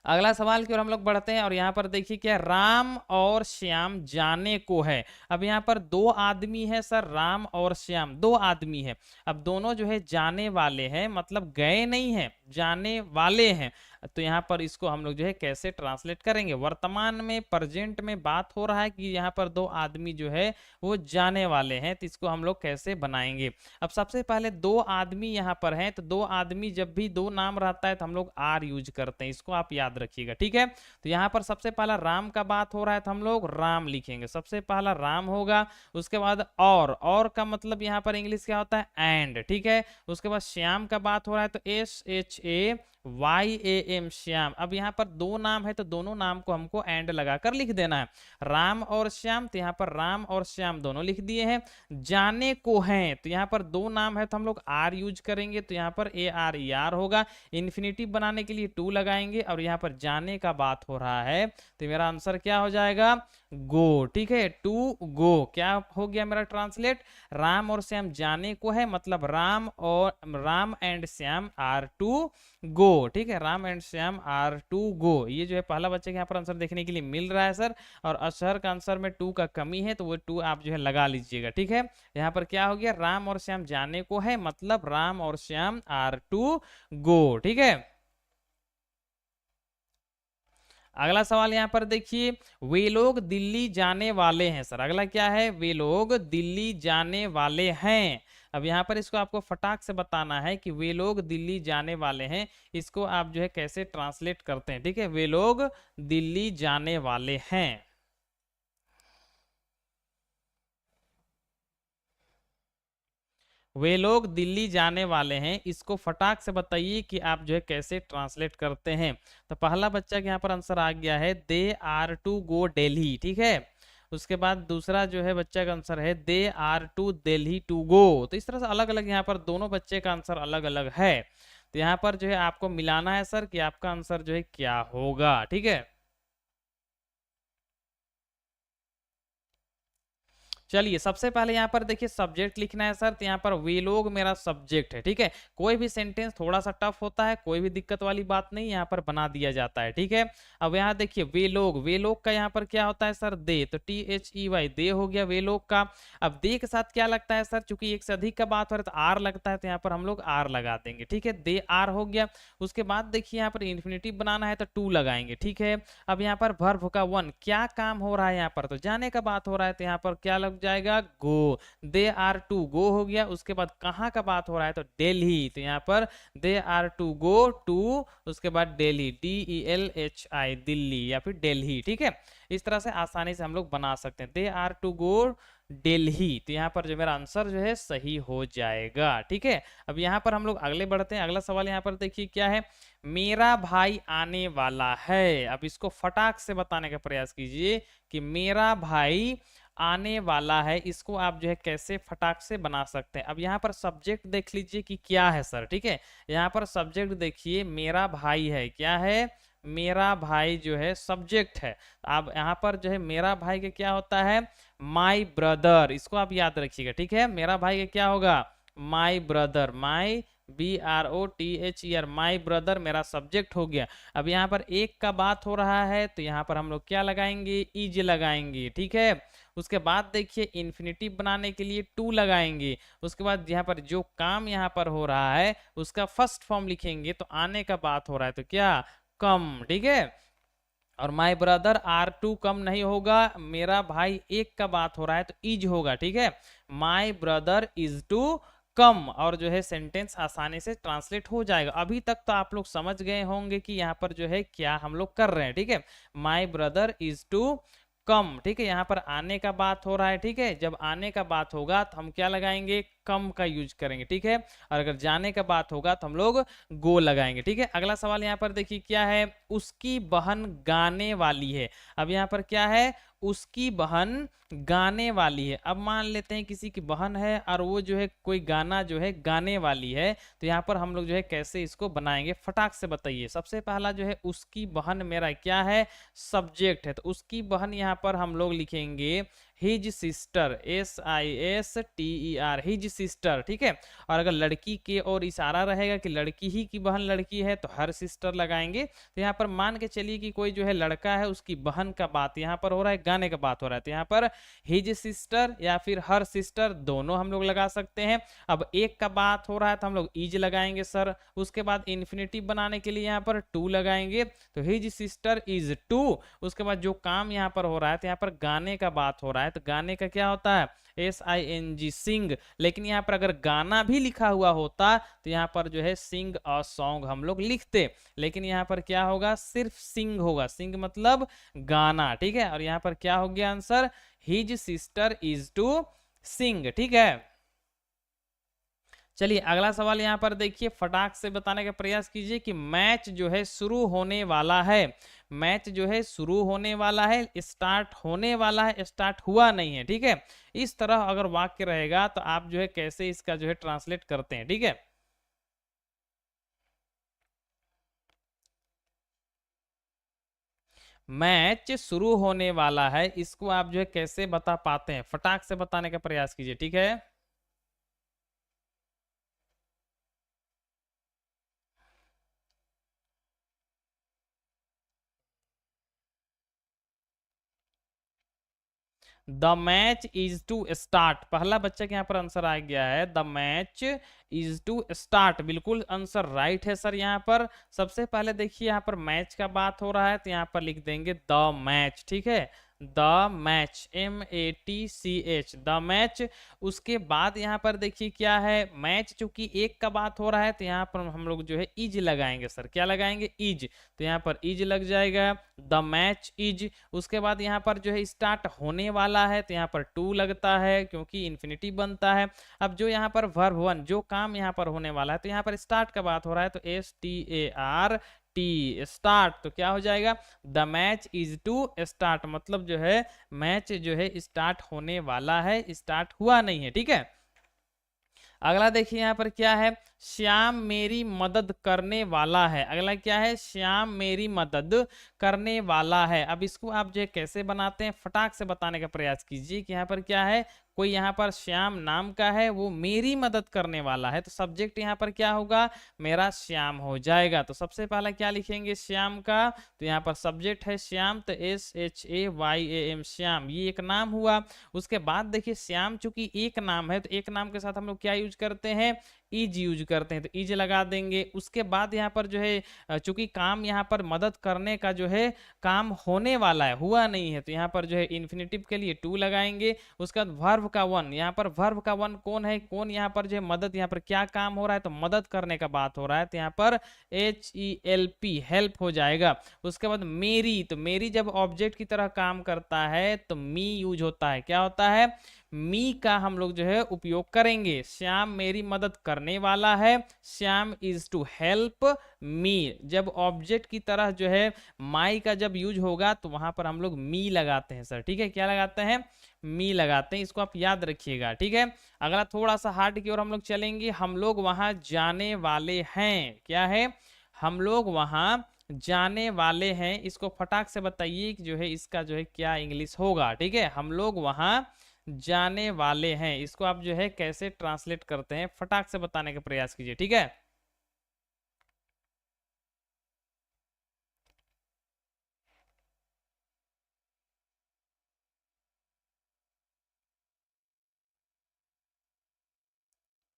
अगला सवाल की ओर हम लोग बढ़ते हैं और यहाँ पर देखिए क्या, राम और श्याम जाने को है। अब यहाँ पर दो आदमी है सर, राम और श्याम दो आदमी है। अब दोनों जो है जाने वाले हैं, मतलब गए नहीं है, जाने वाले हैं। तो यहाँ पर इसको हम लोग जो है कैसे ट्रांसलेट करेंगे। वर्तमान में, प्रेजेंट में बात हो रहा है कि यहाँ पर दो आदमी जो है वो जाने वाले हैं, तो इसको हम लोग कैसे बनाएंगे। अब सबसे पहले दो आदमी यहाँ पर हैं, तो दो आदमी जब भी दो नाम रहता है तो हम लोग आर यूज करते हैं, इसको आप याद रखिएगा, ठीक है। तो यहाँ पर सबसे पहला राम का बात हो रहा है तो हम लोग राम लिखेंगे, सबसे पहला राम होगा। उसके बाद और का मतलब यहाँ पर इंग्लिश क्या होता है, एंड, ठीक है। उसके बाद श्याम का बात हो रहा है तो SHAYAM, श्याम। अब यहाँ पर दो नाम है तो दोनों नाम को हमको एंड लगाकर लिख देना है, राम और श्याम। तो यहाँ पर राम और श्याम दोनों लिख दिए हैं। जाने को हैं, तो यहाँ पर दो नाम है तो हम लोग आर यूज करेंगे, तो यहाँ पर ARER होगा। इन्फिनिटिव बनाने के लिए टू लगाएंगे, और यहाँ पर जाने का बात हो रहा है तो मेरा आंसर क्या हो जाएगा, गो, ठीक है। टू गो क्या हो गया मेरा ट्रांसलेट, राम और श्याम जाने को है, मतलब Ram and Shyam are to go, ठीक है। Ram and Shyam are to go, ये जो है पहला बच्चे के यहाँ पर आंसर देखने के लिए मिल रहा है सर। और अशहर का आंसर में टू का कमी है तो वो टू आप जो है लगा लीजिएगा, ठीक है। यहाँ पर क्या हो गया, राम और श्याम जाने को है, मतलब राम और श्याम आर टू गो, ठीक है। अगला सवाल यहाँ पर देखिए, वे लोग दिल्ली जाने वाले हैं सर। अगला क्या है, वे लोग दिल्ली जाने वाले हैं। अब यहाँ पर इसको आपको फटाक से बताना है कि वे लोग दिल्ली जाने वाले हैं, इसको आप जो है कैसे ट्रांसलेट करते हैं, ठीक है। वे लोग दिल्ली जाने वाले हैं, वे लोग दिल्ली जाने वाले हैं, इसको फटाक से बताइए कि आप जो है कैसे ट्रांसलेट करते हैं। तो पहला बच्चा के यहाँ पर आंसर आ गया है, they are to go Delhi, ठीक है। उसके बाद दूसरा जो है बच्चा का आंसर है, they are to Delhi to go. तो इस तरह से अलग अलग यहाँ पर दोनों बच्चे का आंसर अलग अलग है। तो यहाँ पर जो है आपको मिलाना है सर कि आपका आंसर जो है क्या होगा, ठीक है। चलिए सबसे पहले यहाँ पर देखिए सब्जेक्ट लिखना है सर। तो यहाँ पर वे लोग मेरा सब्जेक्ट है, ठीक है। कोई भी सेंटेंस थोड़ा सा टफ होता है, कोई भी दिक्कत वाली बात नहीं, यहाँ पर बना दिया जाता है, ठीक है। अब यहाँ देखिए वे लोग का यहाँ पर क्या होता है सर, दे, तो THEY दे हो गया वे लोग का। अब दे के साथ क्या लगता है सर, चूंकि एक से अधिक का बात हो रहा है तो आर लगता है, तो यहाँ पर हम लोग आर लगा देंगे, ठीक है। दे आर हो गया। उसके बाद देखिए यहाँ पर इन्फिनिटिव बनाना है तो टू लगाएंगे, ठीक है। अब यहाँ पर वर्ब का वन, क्या काम हो रहा है यहाँ पर, तो जाने का बात हो रहा है, तो यहाँ पर क्या लग जाएगा, गो। दे आर टू गो हो गया। उसके बाद कहाँ का बात हो रहा है, तो दिल्ली, तो यहाँ पर they are to go to, उसके बाद दिल्ली, DELHI, दिल्ली या फिर दिल्ली, ठीक है। इस तरह से आसानी से हम लोग बना सकते हैं, they are to go Delhi. तो यहाँ पर जो मेरा आंसर जो है सही हो जाएगा, ठीक है। अब यहाँ पर हम लोग अगले बढ़ते हैं। अगला सवाल यहाँ पर देखिए क्या है, मेरा भाई आने वाला है। अब इसको फटाक से बताने का प्रयास कीजिए कि मेरा भाई आने वाला है, इसको आप जो है कैसे फटाक से बना सकते हैं। अब यहाँ पर सब्जेक्ट देख लीजिए कि क्या है सर, ठीक है। यहाँ पर सब्जेक्ट देखिए मेरा भाई है, क्या है, मेरा भाई जो है सब्जेक्ट है। अब यहाँ पर जो है मेरा भाई के क्या होता है, माई ब्रदर, इसको आप याद रखिएगा, ठीक है। मेरा भाई के क्या होगा, my brother, my BROTHER, my brother मेरा सब्जेक्ट हो गया। अब यहाँ पर एक का बात हो रहा है तो यहाँ पर हम लोग क्या लगाएंगे, इज लगाएंगे, ठीक है। उसके बाद देखिए इन्फिनिटिव बनाने के लिए टू लगाएंगे। उसके बाद यहाँ पर जो काम यहाँ पर हो रहा है उसका फर्स्ट फॉर्म लिखेंगे, तो आने का बात हो रहा है तो क्या, कम, ठीक है। और my brother are to come नहीं होगा, मेरा भाई एक का बात हो रहा है तो इज होगा, ठीक है। My brother is to come, और जो है सेंटेंस आसानी से ट्रांसलेट हो जाएगा। अभी तक तो आप लोग समझ गए होंगे कि यहाँ पर जो है क्या हम लोग कर रहे हैं, ठीक है। My brother is to come, ठीक है। यहाँ पर आने का बात हो रहा है, ठीक है। जब आने का बात होगा तो हम क्या लगाएंगे, कम का यूज करेंगे, ठीक है। और अगर जाने का बात होगा तो हम लोग गो लगाएंगे, ठीक है। अगला सवाल यहाँ पर देखिए क्या है, उसकी बहन गाने वाली है। अब यहाँ पर क्या है, उसकी बहन गाने वाली है। अब मान लेते हैं किसी की बहन है और वो जो है कोई गाना जो है गाने वाली है, तो यहाँ पर हम लोग जो है कैसे इसको बनाएंगे, फटाक से बताइए। सबसे पहला जो है उसकी बहन मेरा क्या है, सब्जेक्ट है, तो उसकी बहन यहाँ पर हम लोग लिखेंगे his sister, SISTER, his sister, ठीक है। और अगर लड़की के और इशारा रहेगा कि लड़की ही की बहन लड़की है तो हर सिस्टर लगाएंगे। तो यहाँ पर मान के चलिए कि कोई जो है लड़का है, उसकी बहन का बात यहाँ पर हो रहा है, गाने का बात हो रहा है, तो यहाँ पर हिज सिस्टर या फिर हर सिस्टर दोनों हम लोग लगा सकते हैं। अब एक का बात हो रहा है तो हम लोग इज लगाएंगे सर। उसके बाद इन्फिनिटिव बनाने के लिए यहाँ पर टू लगाएंगे, तो हिज सिस्टर इज टू। उसके बाद जो काम यहाँ पर हो रहा है, तो यहाँ पर गाने का बात हो रहा है, तो गाने का क्या होता है, SING, सिंग। लेकिन यहाँ पर अगर गाना भी लिखा हुआ होता तो यहाँ पर जो है सिंग अ सॉन्ग हम लोग लिखते, लेकिन यहाँ पर क्या होगा, सिर्फ सिंग होगा। सिंग मतलब गाना, ठीक है। और यहाँ पर क्या हो गया answer, his sister is to sing, ठीक है। चलिए अगला सवाल यहाँ पर देखिए, फटाक से बताने का प्रयास कीजिए कि मैच जो है शुरू होने वाला है, मैच जो है शुरू होने वाला है, स्टार्ट होने वाला है, स्टार्ट हुआ नहीं है, ठीक है। इस तरह अगर वाक्य रहेगा तो आप जो है कैसे इसका जो है ट्रांसलेट करते हैं, ठीक है। मैच शुरू होने वाला है, इसको आप जो है कैसे बता पाते हैं, फटाक से बताने का प्रयास कीजिए, ठीक है। The match is to start, पहला बच्चा के यहाँ पर आंसर आ गया है, the match is to start, बिल्कुल आंसर राइट है सर। यहाँ पर सबसे पहले देखिए यहाँ पर मैच का बात हो रहा है, तो यहाँ पर लिख देंगे द मैच, ठीक है, the match, MATCH, the match. उसके बाद यहाँ पर देखिए क्या है, मैच चूंकि एक का बात हो रहा है, तो यहाँ पर हम लोग जो है इज लगाएंगे सर, क्या लगाएंगे, इज, तो यहाँ पर इज लग जाएगा, द मैच इज। उसके बाद यहाँ पर जो है स्टार्ट होने वाला है, तो यहाँ पर टू लगता है क्योंकि इन्फिनिटी बनता है। अब जो यहाँ पर वर्ब वन, जो काम यहाँ पर होने वाला है, तो यहाँ पर स्टार्ट का बात हो रहा है, तो START, स्टार्ट, तो क्या हो जाएगा, the match is to start, मतलब जो है मैच जो है स्टार्ट होने वाला है, स्टार्ट हुआ नहीं है, ठीक है। अगला देखिए यहाँ पर क्या है, श्याम मेरी मदद करने वाला है। अगला क्या है, श्याम मेरी मदद करने वाला है। अब इसको आप जो है कैसे बनाते हैं, फटाक से बताने का प्रयास कीजिए कि यहाँ पर क्या है, कोई यहाँ पर श्याम नाम का है, वो मेरी मदद करने वाला है, तो सब्जेक्ट यहाँ पर क्या होगा, मेरा श्याम हो जाएगा। तो सबसे पहला क्या लिखेंगे श्याम का, तो यहाँ पर सब्जेक्ट है श्याम, तो SHAYAM, श्याम, ये एक नाम हुआ। उसके बाद देखिए श्याम चूंकि एक नाम है, तो एक नाम के साथ हम लोग क्या यूज करते हैं, इज यूज करते हैं, तो इज लगा देंगे। उसके बाद यहाँ पर जो है चूंकि काम यहाँ पर मदद करने का जो है काम होने वाला है, हुआ नहीं है, तो यहाँ पर जो है इन्फिनिटिव के लिए टू लगाएंगे। उसके बाद वर्ब का वन, यहाँ पर वर्ब का वन कौन है, कौन यहाँ पर जो है मदद, यहाँ पर क्या काम हो रहा है, तो मदद करने का बात हो रहा है, तो यहाँ पर HELP, हेल्प हो जाएगा। उसके बाद मेरी, तो मेरी जब ऑब्जेक्ट की तरह काम करता है तो मी यूज होता है, क्या होता है, मी का हम लोग जो है उपयोग करेंगे। श्याम मेरी मदद करने वाला है, Shyam is to help me, जब ऑब्जेक्ट की तरह जो है माई का जब यूज होगा तो वहां पर हम लोग मी लगाते हैं सर, ठीक है, क्या लगाते हैं, मी लगाते हैं, इसको आप याद रखिएगा, ठीक है। अगला थोड़ा सा हार्ड की ओर हम लोग चलेंगे, हम लोग वहां जाने वाले हैं, क्या है, हम लोग वहां जाने वाले हैं, इसको फटाक से बताइए कि जो है इसका जो है क्या इंग्लिश होगा, ठीक है, हम लोग वहां जाने वाले हैं, इसको आप जो है कैसे ट्रांसलेट करते हैं, फटाक से बताने का प्रयास कीजिए, ठीक है।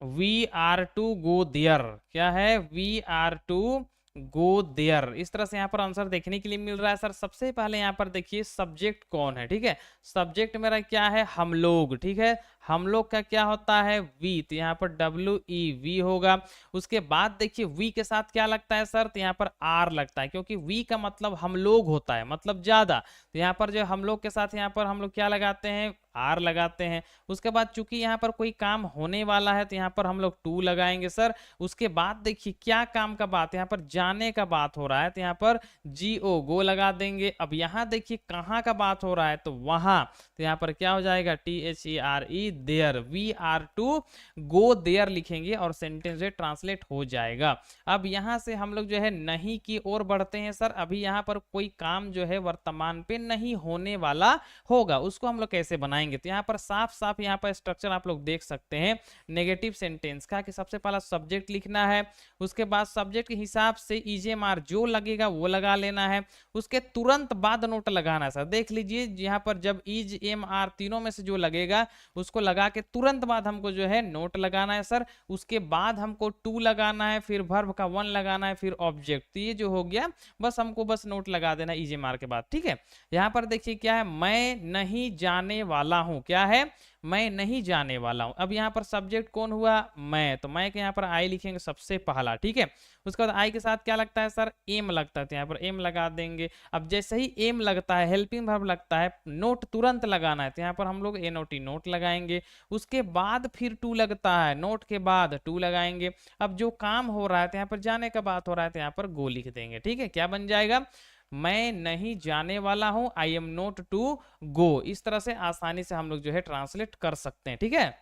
We are to go there, क्या है, we are to go there, इस तरह से यहाँ पर आंसर देखने के लिए मिल रहा है सर। सबसे पहले यहाँ पर देखिए सब्जेक्ट कौन है, ठीक है, सब्जेक्ट मेरा क्या है, हम लोग, ठीक है, हम लोग का क्या होता है, वी, तो यहाँ पर WEV होगा। उसके बाद देखिए वी के साथ क्या लगता है सर, तो यहाँ पर आर लगता है, क्योंकि वी का मतलब हम लोग होता है, मतलब ज्यादा, तो यहाँ पर जो हम लोग के साथ यहाँ पर हम लोग क्या लगाते हैं, आर लगाते हैं। उसके बाद चूंकि यहाँ पर कोई काम होने वाला है तो यहाँ पर हम लोग टू लगाएंगे सर। उसके बाद देखिए क्या काम का बात, यहाँ पर जाने का बात हो रहा है तो यहाँ पर GO गो लगा देंगे। अब यहाँ देखिए कहाँ का बात हो रहा है तो वहां, तो यहाँ पर क्या हो जाएगा THERE there, we are to go there लिखेंगे और सेंटेंस जो ट्रांसलेट हो जाएगा। अब यहाँ से हम लोग जो है नहीं की ओर बढ़ते हैं सर। अभी यहाँ पर कोई काम जो है वर्तमान पे नहीं होने वाला होगा, उसको हम लोग कैसे बनाएंगे, तो यहाँ पर साफ साफ यहाँ पर स्ट्रक्चर आप लोग देख सकते हैं नेगेटिव सेंटेंस का, कि सबसे पहला सब्जेक्ट लिखना है, उसके बाद सब्जेक्ट के हिसाब से ईजेएमआर जो लगेगा वो लगा लेना है, उसके तुरंत बाद नोट लगाना है सर। देख लीजिए यहाँ पर जब ईजेएमआर तीनों में से जो लगेगा उसको लगा के तुरंत बाद हमको जो है नोट लगाना है सर। उसके बाद हमको टू लगाना है, फिर वर्ब का वन लगाना है, फिर ऑब्जेक्ट। तो ये जो हो गया बस हमको बस नोट लगा देना ईजेएमआर के बाद, ठीक है। यहाँ पर देखिए क्या है, मैं नहीं जाने वाला हूं, क्या है, मैं नहीं जाने वाला हूं। अब यहाँ पर सब्जेक्ट कौन हुआ, मैं, तो मैं के यहाँ पर आई लिखेंगे सबसे पहला, ठीक है। उसके बाद आई के साथ क्या लगता है सर, एम लगता है, तो यहाँ पर एम लगा देंगे। अब जैसे ही एम लगता है, हेल्पिंग वर्ब लगता है, नोट तुरंत लगाना है, तो यहाँ पर हम लोग NOT नोट लगाएंगे। उसके बाद फिर टू लगता है, नोट के बाद टू लगाएंगे। अब जो काम हो रहा है तो यहाँ पर जाने का बात हो रहा है तो यहाँ पर गो लिख देंगे, ठीक है। क्या बन जाएगा, मैं नहीं जाने वाला हूं, I am not to go. इस तरह से आसानी से हम लोग जो है ट्रांसलेट कर सकते हैं, ठीक है।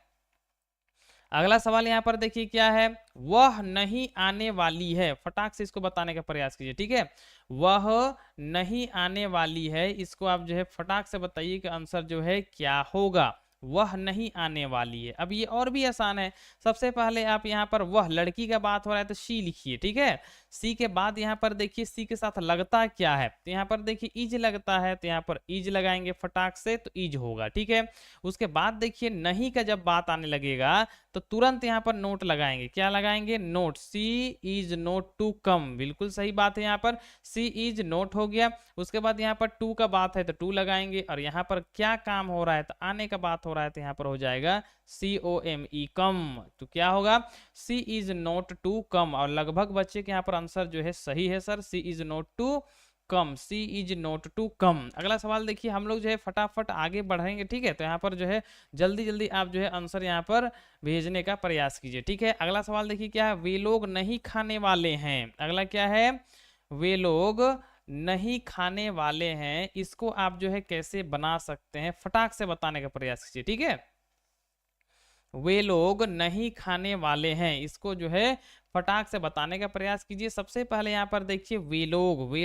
अगला सवाल यहाँ पर देखिए क्या है, वह नहीं आने वाली है, फटाक से इसको बताने का प्रयास कीजिए, ठीक है। वह नहीं आने वाली है, इसको आप जो है फटाक से बताइए कि आंसर जो है क्या होगा। वह नहीं आने वाली है। अब ये और भी आसान है। सबसे पहले आप यहाँ पर वह लड़की का बात हो रहा है तो शी लिखिए, ठीक है। सी के बाद यहाँ पर देखिए सी के साथ लगता क्या है, तो यहाँ पर देखिए इज लगता है, तो यहाँ पर इज लगाएंगे फटाक से, तो इज होगा, ठीक है। उसके बाद देखिए नहीं का जब बात आने लगेगा तो तुरंत यहाँ पर नोट लगाएंगे, क्या लगाएंगे, not, she is not to come, बिल्कुल सही बात है। यहाँ पर सी इज नोट हो गया। उसके बाद यहाँ पर टू का बात है तो टू लगाएंगे, और यहाँ पर क्या काम हो रहा है तो आने का बात हो रहा है, तो यहाँ पर हो जाएगा COME कम। तो क्या होगा, सी इज नोट टू कम। और लगभग बच्चे के यहाँ पर आंसर जो है सही है sir, she is not to come, she is not to come. अगला सवाल देखिए, हम लोग जो है फटाफट आगे बढ़ेंगे, ठीक है। तो यहाँ पर जो है जल्दी जल्दी आप जो है आंसर यहाँ पर भेजने का प्रयास कीजिए, ठीक है। अगला सवाल देखिए क्या है, वे लोग नहीं खाने वाले हैं। अगला क्या है, वे लोग नहीं खाने वाले हैं। इसको आप जो है कैसे बना सकते हैं, फटाक से बताने का प्रयास कीजिए, ठीक है। वे लोग नहीं खाने वाले हैं, इसको जो है फटाक से बताने का प्रयास कीजिए। सबसे पहले यहाँ पर देखिए वे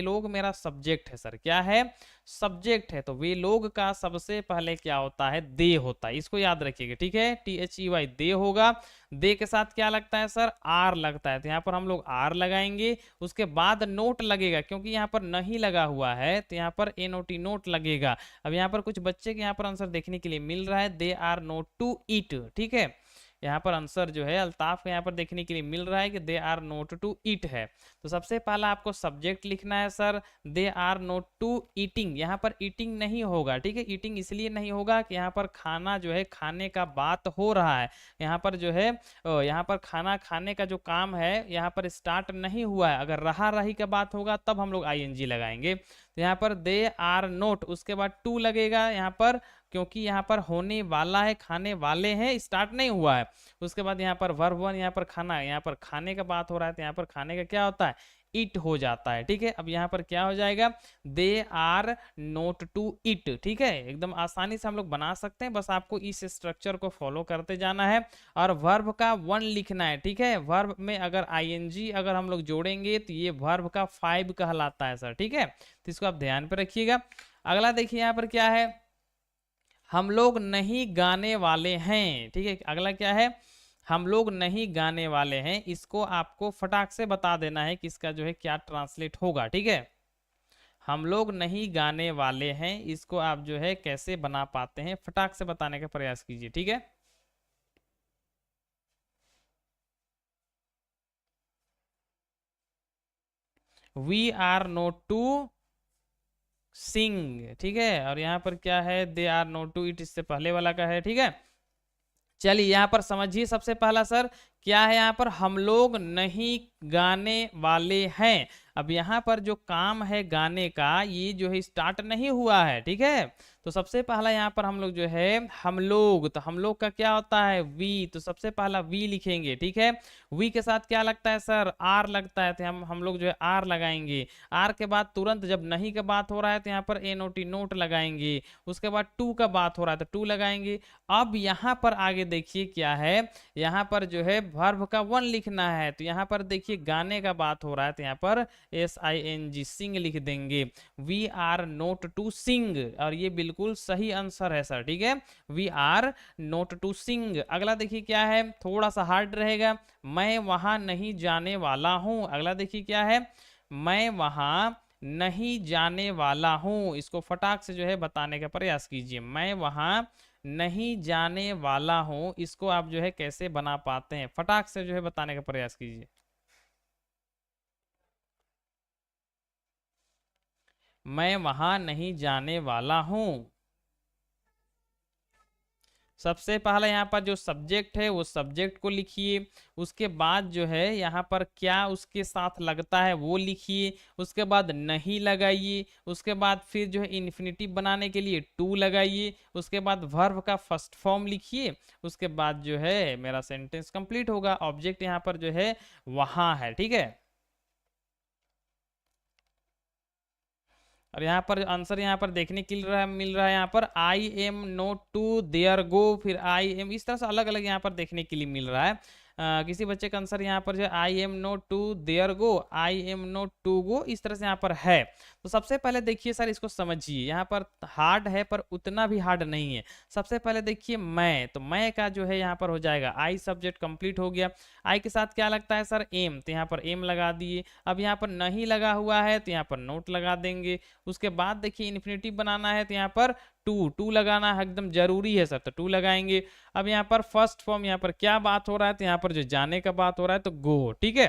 लोग मेरा सब्जेक्ट है सर, क्या है, सब्जेक्ट है। तो वे लोग का सबसे पहले क्या होता है, दे होता है, इसको याद रखिएगा, ठीक है। THEY दे होगा। दे के साथ क्या लगता है सर, आर लगता है, तो यहाँ पर हम लोग आर लगाएंगे। उसके बाद नोट लगेगा, क्योंकि यहाँ पर नहीं लगा हुआ है तो यहाँ पर NOT नोट लगेगा। अब यहाँ पर कुछ बच्चे के यहाँ पर आंसर देखने के लिए मिल रहा है, they are not to eat, ठीक है। यहाँ पर आंसर जो है अल्ताफ के यहाँ पर देखने के लिए मिल रहा है कि they are not to eat है। तो सबसे पहला आपको सब्जेक्ट लिखना है sir, they are not to eating. यहाँ पर ईटिंग नहीं होगा, ठीक है। ईटिंग इसलिए नहीं होगा कि यहाँ पर खाना जो है खाने का बात हो रहा है। यहाँ पर जो है यहाँ पर खाना खाने का जो काम है यहाँ पर स्टार्ट नहीं हुआ है। अगर रहा रही का बात होगा तब हम लोग ING लगाएंगे। तो यहाँ पर दे आर नोट, उसके बाद टू लगेगा यहाँ पर, क्योंकि यहाँ पर होने वाला है, खाने वाले हैं, स्टार्ट नहीं हुआ है। उसके बाद यहाँ पर वर्ब वन, यहाँ पर खाना, यहाँ पर खाने का बात हो रहा है तो यहाँ पर खाने का क्या होता है, इट हो जाता है, ठीक है। अब यहाँ पर क्या हो जाएगा, they are not to eat, ठीक है। एकदम आसानी से हम लोग बना सकते हैं, बस आपको इस स्ट्रक्चर को फॉलो करते जाना है। और वर्ब का वन लिखना है, ठीक है। वर्ब में अगर ING अगर हम लोग जोड़ेंगे तो ये वर्ब का 5 कहलाता है सर, ठीक है। तो इसको आप ध्यान पे रखिएगा। अगला देखिए यहाँ पर क्या है, हम लोग नहीं गाने वाले हैं, ठीक है। अगला क्या है, हम लोग नहीं गाने वाले हैं। इसको आपको फटाक से बता देना है कि इसका जो है क्या ट्रांसलेट होगा, ठीक है। हम लोग नहीं गाने वाले हैं, इसको आप जो है कैसे बना पाते हैं, फटाक से बताने का प्रयास कीजिए, ठीक है। We are not to sing, ठीक है। और यहाँ पर क्या है, they are not to eat, इससे पहले वाला का है, ठीक है। चलिए यहाँ पर समझिए, सबसे पहला सर क्या है, यहाँ पर हम लोग नहीं गाने वाले हैं। अब यहाँ पर जो काम है गाने का, ये जो है स्टार्ट नहीं हुआ है, ठीक है। तो सबसे पहला यहाँ पर हम लोग जो है हम लोग, तो हम लोग का क्या होता है वी, तो सबसे पहला वी लिखेंगे, ठीक है। वी के साथ क्या लगता है सर, आर लगता है, तो हम लोग जो है आर लगाएंगे। आर के बाद तुरंत जब नहीं का बात हो रहा है तो यहाँ पर एनओटी नोट लगाएंगे। उसके बाद टू का बात हो रहा है तो टू लगाएंगे। अब यहाँ पर आगे देखिए क्या है, यहाँ पर जो है वर्ब का वन लिखना है, तो यहाँ पर देखिए गाने का बात हो रहा है तो यहाँ पर SING सिंग लिख देंगे। We are not to sing, और ये बिल्कुल सही आंसर है सर, ठीक है, we are not to sing. अगला देखिए क्या है, थोड़ा सा हार्ड रहेगा, मैं वहां नहीं जाने वाला हूं। अगला देखिए क्या है, मैं वहां नहीं जाने वाला हूं। इसको फटाक से जो है बताने का प्रयास कीजिए, मैं वहां नहीं जाने वाला हूं, इसको आप जो है कैसे बना पाते हैं, फटाक से जो है बताने का प्रयास कीजिए। मैं वहां नहीं जाने वाला हूं। सबसे पहला यहाँ पर जो सब्जेक्ट है वो सब्जेक्ट को लिखिए। उसके बाद जो है यहाँ पर क्या उसके साथ लगता है वो लिखिए। उसके बाद नहीं लगाइए। उसके बाद फिर जो है इन्फिनिटिव बनाने के लिए टू लगाइए। उसके बाद वर्ब का फर्स्ट फॉर्म लिखिए। उसके बाद जो है मेरा सेंटेंस कंप्लीट होगा। ऑब्जेक्ट यहाँ पर जो है वहां है, ठीक है। और यहाँ पर आंसर यहाँ पर देखने के लिए मिल रहा है यहाँ पर I am not to there go, फिर आई एम, इस तरह से अलग अलग यहाँ पर देखने के लिए मिल रहा है। किसी बच्चे का आंसर यहाँ पर जो I am not to there go, I am not to go, इस तरह से यहाँ पर है। तो सबसे पहले देखिए सर इसको समझिए, यहाँ पर हार्ड है पर उतना भी हार्ड नहीं है। सबसे पहले देखिए मैं, तो मैं का जो है यहाँ पर हो जाएगा आई, सब्जेक्ट कंप्लीट हो गया। आई के साथ क्या लगता है सर, एम, तो यहाँ पर एम लगा दिए। अब यहाँ पर नहीं लगा हुआ है तो यहाँ पर नोट लगा देंगे। उसके बाद देखिए इन्फिनिटिव बनाना है तो यहाँ पर टू, टू लगाना है, एकदम जरूरी है सर, तो टू लगाएंगे। अब यहाँ पर फर्स्ट फॉर्म, यहाँ पर क्या बात हो रहा है, तो यहाँ पर जो जाने का बात हो रहा है तो गो, ठीक है।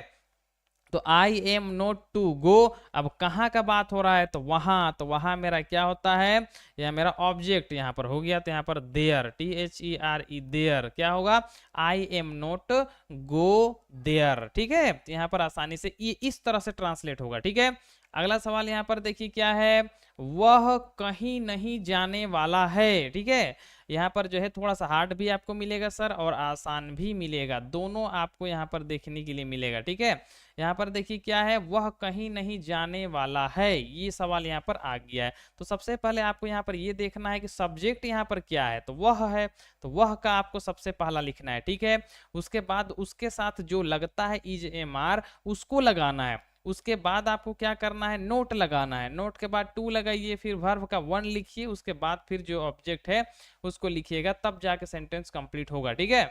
तो I am not to go, अब कहाँ का बात हो रहा है तो वहां, तो वहां मेरा क्या होता है, यह मेरा ऑब्जेक्ट यहाँ पर हो गया, तो यहाँ पर देयर, THERE देयर क्या होगा, I am not go there, ठीक है। तो यहाँ पर आसानी से ये इस तरह से ट्रांसलेट होगा, ठीक है। अगला सवाल यहाँ पर देखिए क्या है, वह कहीं नहीं जाने वाला है, ठीक है। यहाँ पर जो है थोड़ा सा हार्ड भी आपको मिलेगा सर और आसान भी मिलेगा, दोनों आपको यहाँ पर देखने के लिए मिलेगा, ठीक है। यहाँ पर देखिए क्या है, वह कहीं नहीं जाने वाला है, ये सवाल यहाँ पर आ गया है। तो सबसे पहले आपको यहाँ पर ये देखना है कि सब्जेक्ट यहाँ पर क्या है, तो वह है, तो वह का आपको सबसे पहला लिखना है, ठीक है। उसके बाद उसके साथ जो लगता है इज एम आर, उसको लगाना है। उसके बाद आपको क्या करना है, नोट लगाना है। नोट के बाद टू लगाइए, फिर वर्ब का वन लिखिए, उसके बाद फिर जो ऑब्जेक्ट है उसको लिखिएगा, तब जाके सेंटेंस कंप्लीट होगा, ठीक है।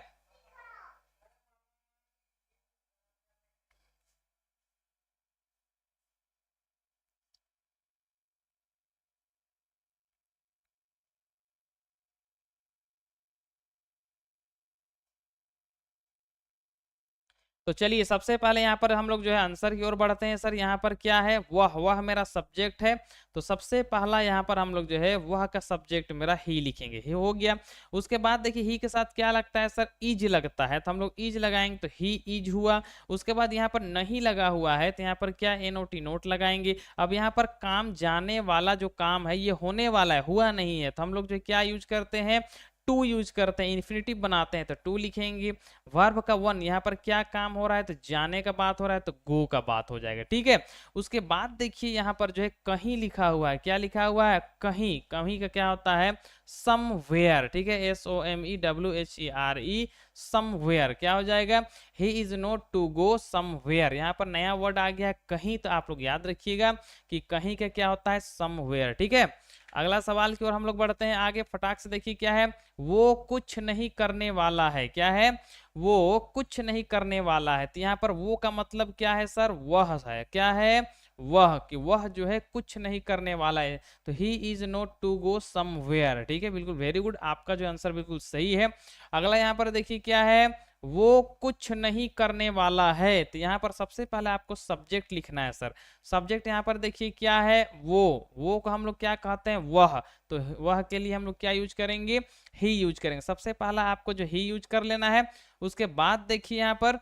तो चलिए सबसे पहले यहाँ पर हम लोग जो है आंसर की ओर बढ़ते हैं। सर यहाँ पर क्या है, वह मेरा सब्जेक्ट है, तो सबसे पहला यहाँ पर हम लोग जो है वह का सब्जेक्ट मेरा ही लिखेंगे, ही हो गया। उसके बाद देखिए ही के साथ क्या लगता है सर, इज लगता है, तो हम लोग इज लगाएंगे, तो ही इज हुआ। उसके बाद यहाँ पर नहीं लगा हुआ है तो यहाँ पर क्या एनओटी नोट लगाएंगे। अब यहाँ पर काम जाने वाला जो काम है ये होने वाला है, हुआ नहीं है, तो हम लोग जो क्या यूज करते हैं, टू यूज करते हैं। इन्फिनिटिव बनाते हैं तो टू लिखेंगे। वर्ब का वन, यहाँ पर क्या काम हो रहा है, तो जाने का बात हो रहा है तो गो का बात हो जाएगा, ठीक है। उसके बाद देखिए यहाँ पर जो है कहीं लिखा हुआ है, क्या लिखा हुआ है, कहीं, कहीं का क्या होता है, समवेयर, ठीक है, SOMEWHERE, समवेयर क्या हो जाएगा, he is not to go somewhere. यहाँ पर नया वर्ड आ गया है कहीं, तो आप लोग याद रखिएगा कि कहीं का क्या होता है, समवेयर, ठीक है। अगला सवाल की ओर हम लोग बढ़ते हैं आगे, फटाक से देखिए क्या है, वो कुछ नहीं करने वाला है, क्या है, वो कुछ नहीं करने वाला है। तो यहाँ पर वो का मतलब क्या है सर, वह है, क्या है, वह, कि वह जो है कुछ नहीं करने वाला है, तो he is not to go somewhere, ठीक है, बिल्कुल वेरी गुड, आपका जो आंसर बिल्कुल सही है। अगला यहाँ पर देखिए क्या है, वो कुछ नहीं करने वाला है, तो यहाँ पर सबसे पहले आपको सब्जेक्ट लिखना है सर। सब्जेक्ट यहाँ पर देखिए क्या है, वो को हम लोग क्या कहते हैं, वह, तो वह के लिए हम लोग क्या यूज करेंगे, ही यूज करेंगे। सबसे पहला आपको जो ही यूज कर लेना है। उसके बाद देखिए यहाँ पर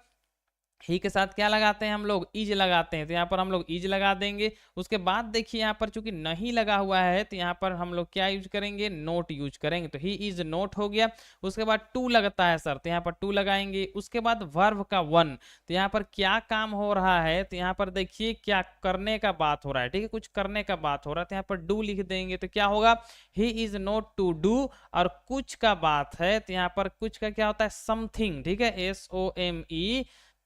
ही के साथ क्या लगाते हैं हम लोग, इज लगाते हैं, तो यहाँ पर हम लोग इज लगा देंगे। उसके बाद देखिए यहाँ पर चूंकि नहीं लगा हुआ है तो यहाँ पर हम लोग क्या यूज करेंगे, नोट यूज करेंगे, तो ही इज नोट हो गया। उसके बाद टू लगता है सर, तो यहाँ पर टू लगाएंगे। उसके बाद वर्ब का वन, तो यहाँ पर क्या काम हो रहा है, तो यहाँ पर देखिए क्या करने का बात हो रहा है, ठीक है, कुछ करने का बात हो रहा है, तो यहाँ पर डू लिख देंगे, तो क्या होगा, he is not to do. और कुछ का बात है, तो यहाँ पर कुछ का क्या होता है, समथिंग, ठीक है,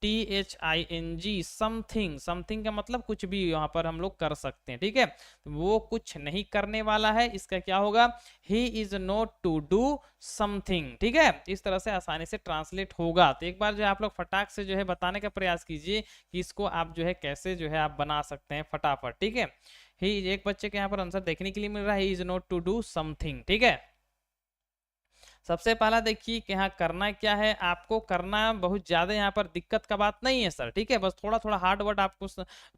SOMETHING, समथिंग, समथिंग का मतलब कुछ भी यहाँ पर हम लोग कर सकते हैं, ठीक है, तो वो कुछ नहीं करने वाला है, इसका क्या होगा, he is not to do something, ठीक है। इस तरह से आसानी से ट्रांसलेट होगा। तो एक बार जो है आप लोग फटाक से जो है बताने का प्रयास कीजिए कि इसको आप जो है कैसे जो है आप बना सकते हैं फटाफट, ठीक है। ही, एक बच्चे के यहाँ पर आंसर देखने के लिए मिल रहा है, he is not to do something, ठीक है। सबसे पहला देखिए कि यहाँ करना क्या है, आपको करना बहुत ज्यादा यहाँ पर दिक्कत का बात नहीं है सर, ठीक है, बस थोड़ा थोड़ा हार्ड वर्ड आपको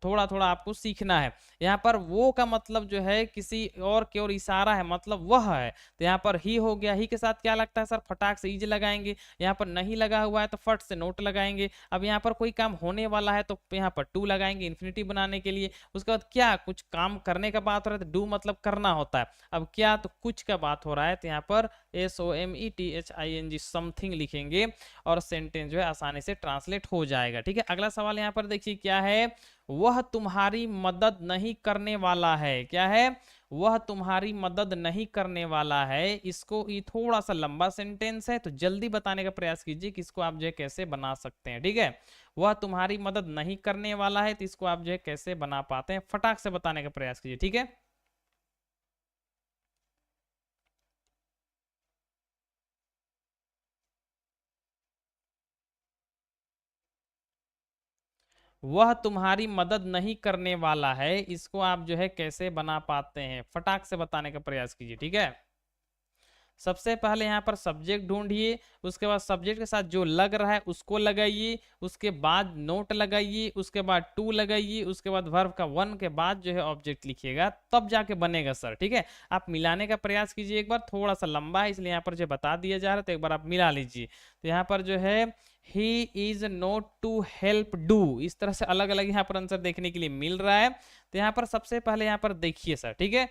थोड़ा थोड़ा आपको सीखना है। यहाँ पर वो का मतलब जो है किसी और की ओर इशारा है, मतलब वह है, तो यहाँ पर ही हो गया। ही के साथ क्या लगता है सर, फटाक से इज लगाएंगे। यहाँ पर नहीं लगा हुआ है तो फट से नोट लगाएंगे। अब यहाँ पर कोई काम होने वाला है तो यहाँ पर टू लगाएंगे इन्फिनिटी बनाने के लिए। उसके बाद क्या, कुछ काम करने का बात हो रहा है तो डू मतलब करना होता है। अब क्या, तो कुछ का बात हो रहा है तो यहाँ पर SOMETHING समथिंग लिखेंगे और सेंटेंस जो है आसानी से ट्रांसलेट हो जाएगा, ठीक है। अगला सवाल यहाँ पर देखिए क्या है, वह तुम्हारी मदद नहीं करने वाला है, क्या है, वह तुम्हारी मदद नहीं करने वाला है। इसको, ये थोड़ा सा लंबा सेंटेंस है तो जल्दी बताने का प्रयास कीजिए कि इसको आप जो है कैसे बना सकते हैं, ठीक है। वह तुम्हारी मदद नहीं करने वाला है तो इसको आप जो है कैसे बना पाते हैं, फटाक से बताने का प्रयास कीजिए, ठीक है। वह तुम्हारी मदद नहीं करने वाला है, इसको आप जो है कैसे बना पाते हैं, फटाक से बताने का प्रयास कीजिए, ठीक है। सबसे पहले यहाँ पर सब्जेक्ट ढूंढिए, उसके बाद सब्जेक्ट के साथ जो लग रहा है उसको लगाइए, उसके बाद नोट लगाइए, उसके बाद टू लगाइए, उसके बाद वर्ब का वन के बाद जो है ऑब्जेक्ट लिखिएगा, तब जाके बनेगा सर, ठीक है। आप मिलाने का प्रयास कीजिए, एक बार थोड़ा सा लंबा है इसलिए यहाँ पर जो बता दिया जा रहा है, तो एक बार आप मिला लीजिए। तो यहाँ पर जो है he is not to help do, इस तरह से अलग अलग यहाँ पर आंसर देखने के लिए मिल रहा है। तो यहाँ पर सबसे पहले यहाँ पर देखिए सर, ठीक है,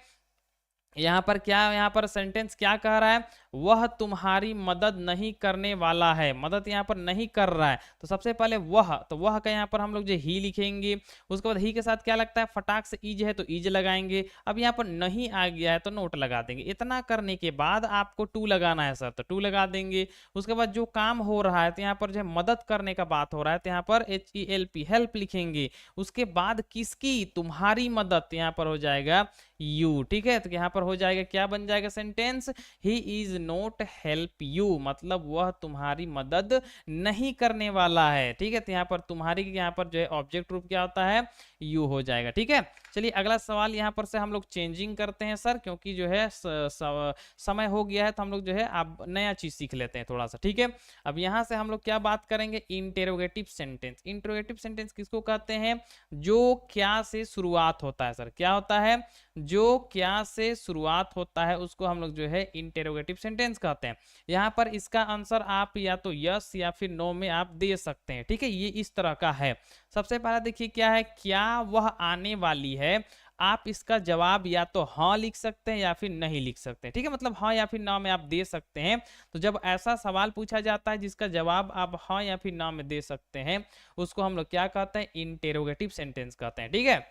यहाँ पर क्या, यहाँ पर सेंटेंस क्या कह रहा है, वह तुम्हारी मदद नहीं करने वाला है, मदद यहाँ पर नहीं कर रहा है, तो सबसे पहले वह, तो वह का यहाँ पर हम लोग जो ही लिखेंगे। उसके बाद ही के साथ क्या लगता है, फटाक से इज है तो इज लगाएंगे। अब यहाँ पर नहीं आ गया है तो नोट लगा देंगे। इतना करने के बाद आपको टू लगाना है सर, तो टू लगा देंगे। उसके बाद जो काम हो रहा है तो यहाँ पर जो है मदद करने का बात हो रहा है, तो यहाँ पर HELP हेल्प लिखेंगे। उसके बाद किसकी, तुम्हारी मदद, तो यहाँ पर हो जाएगा यू, ठीक है। तो यहाँ पर हो जाएगा, क्या बन जाएगा sentence, he is not help you, मतलब वह तुम्हारी मदद नहीं करने वाला है, ठीक है। तो यहाँ पर तुम्हारी, यहाँ पर जो है ऑब्जेक्ट रूप क्या होता है, यू हो जाएगा, ठीक है। चलिए अगला सवाल यहाँ पर से हम लोग चेंजिंग करते हैं सर, क्योंकि जो है समय हो गया है, तो हम लोग जो है अब नया चीज सीख लेते हैं थोड़ा सा, ठीक है। अब यहाँ से हम लोग क्या बात करेंगे, इंटेरोगेटिव सेंटेंस। इंटेरोगेटिव सेंटेंस किसको कहते हैं, जो क्या से शुरुआत होता है सर, क्या होता है, जो क्या से शुरुआत होता है उसको हम लोग जो है इंटेरोगेटिव सेंटेंस कहते हैं। यहाँ पर इसका आंसर आप या तो यस या फिर नो में आप दे सकते हैं, ठीक है, ये इस तरह का है। सबसे पहला देखिए क्या है, क्या वह आने वाली है, आप इसका जवाब या तो हाँ लिख सकते हैं या फिर नहीं लिख सकते हैं, ठीक है, मतलब हाँ या फिर ना में आप दे सकते हैं। तो जब ऐसा सवाल पूछा जाता है जिसका जवाब आप हाँ या फिर ना में दे सकते हैं, उसको हम लोग क्या कहते हैं, इंटेरोगेटिव सेंटेंस कहते हैं, ठीक है।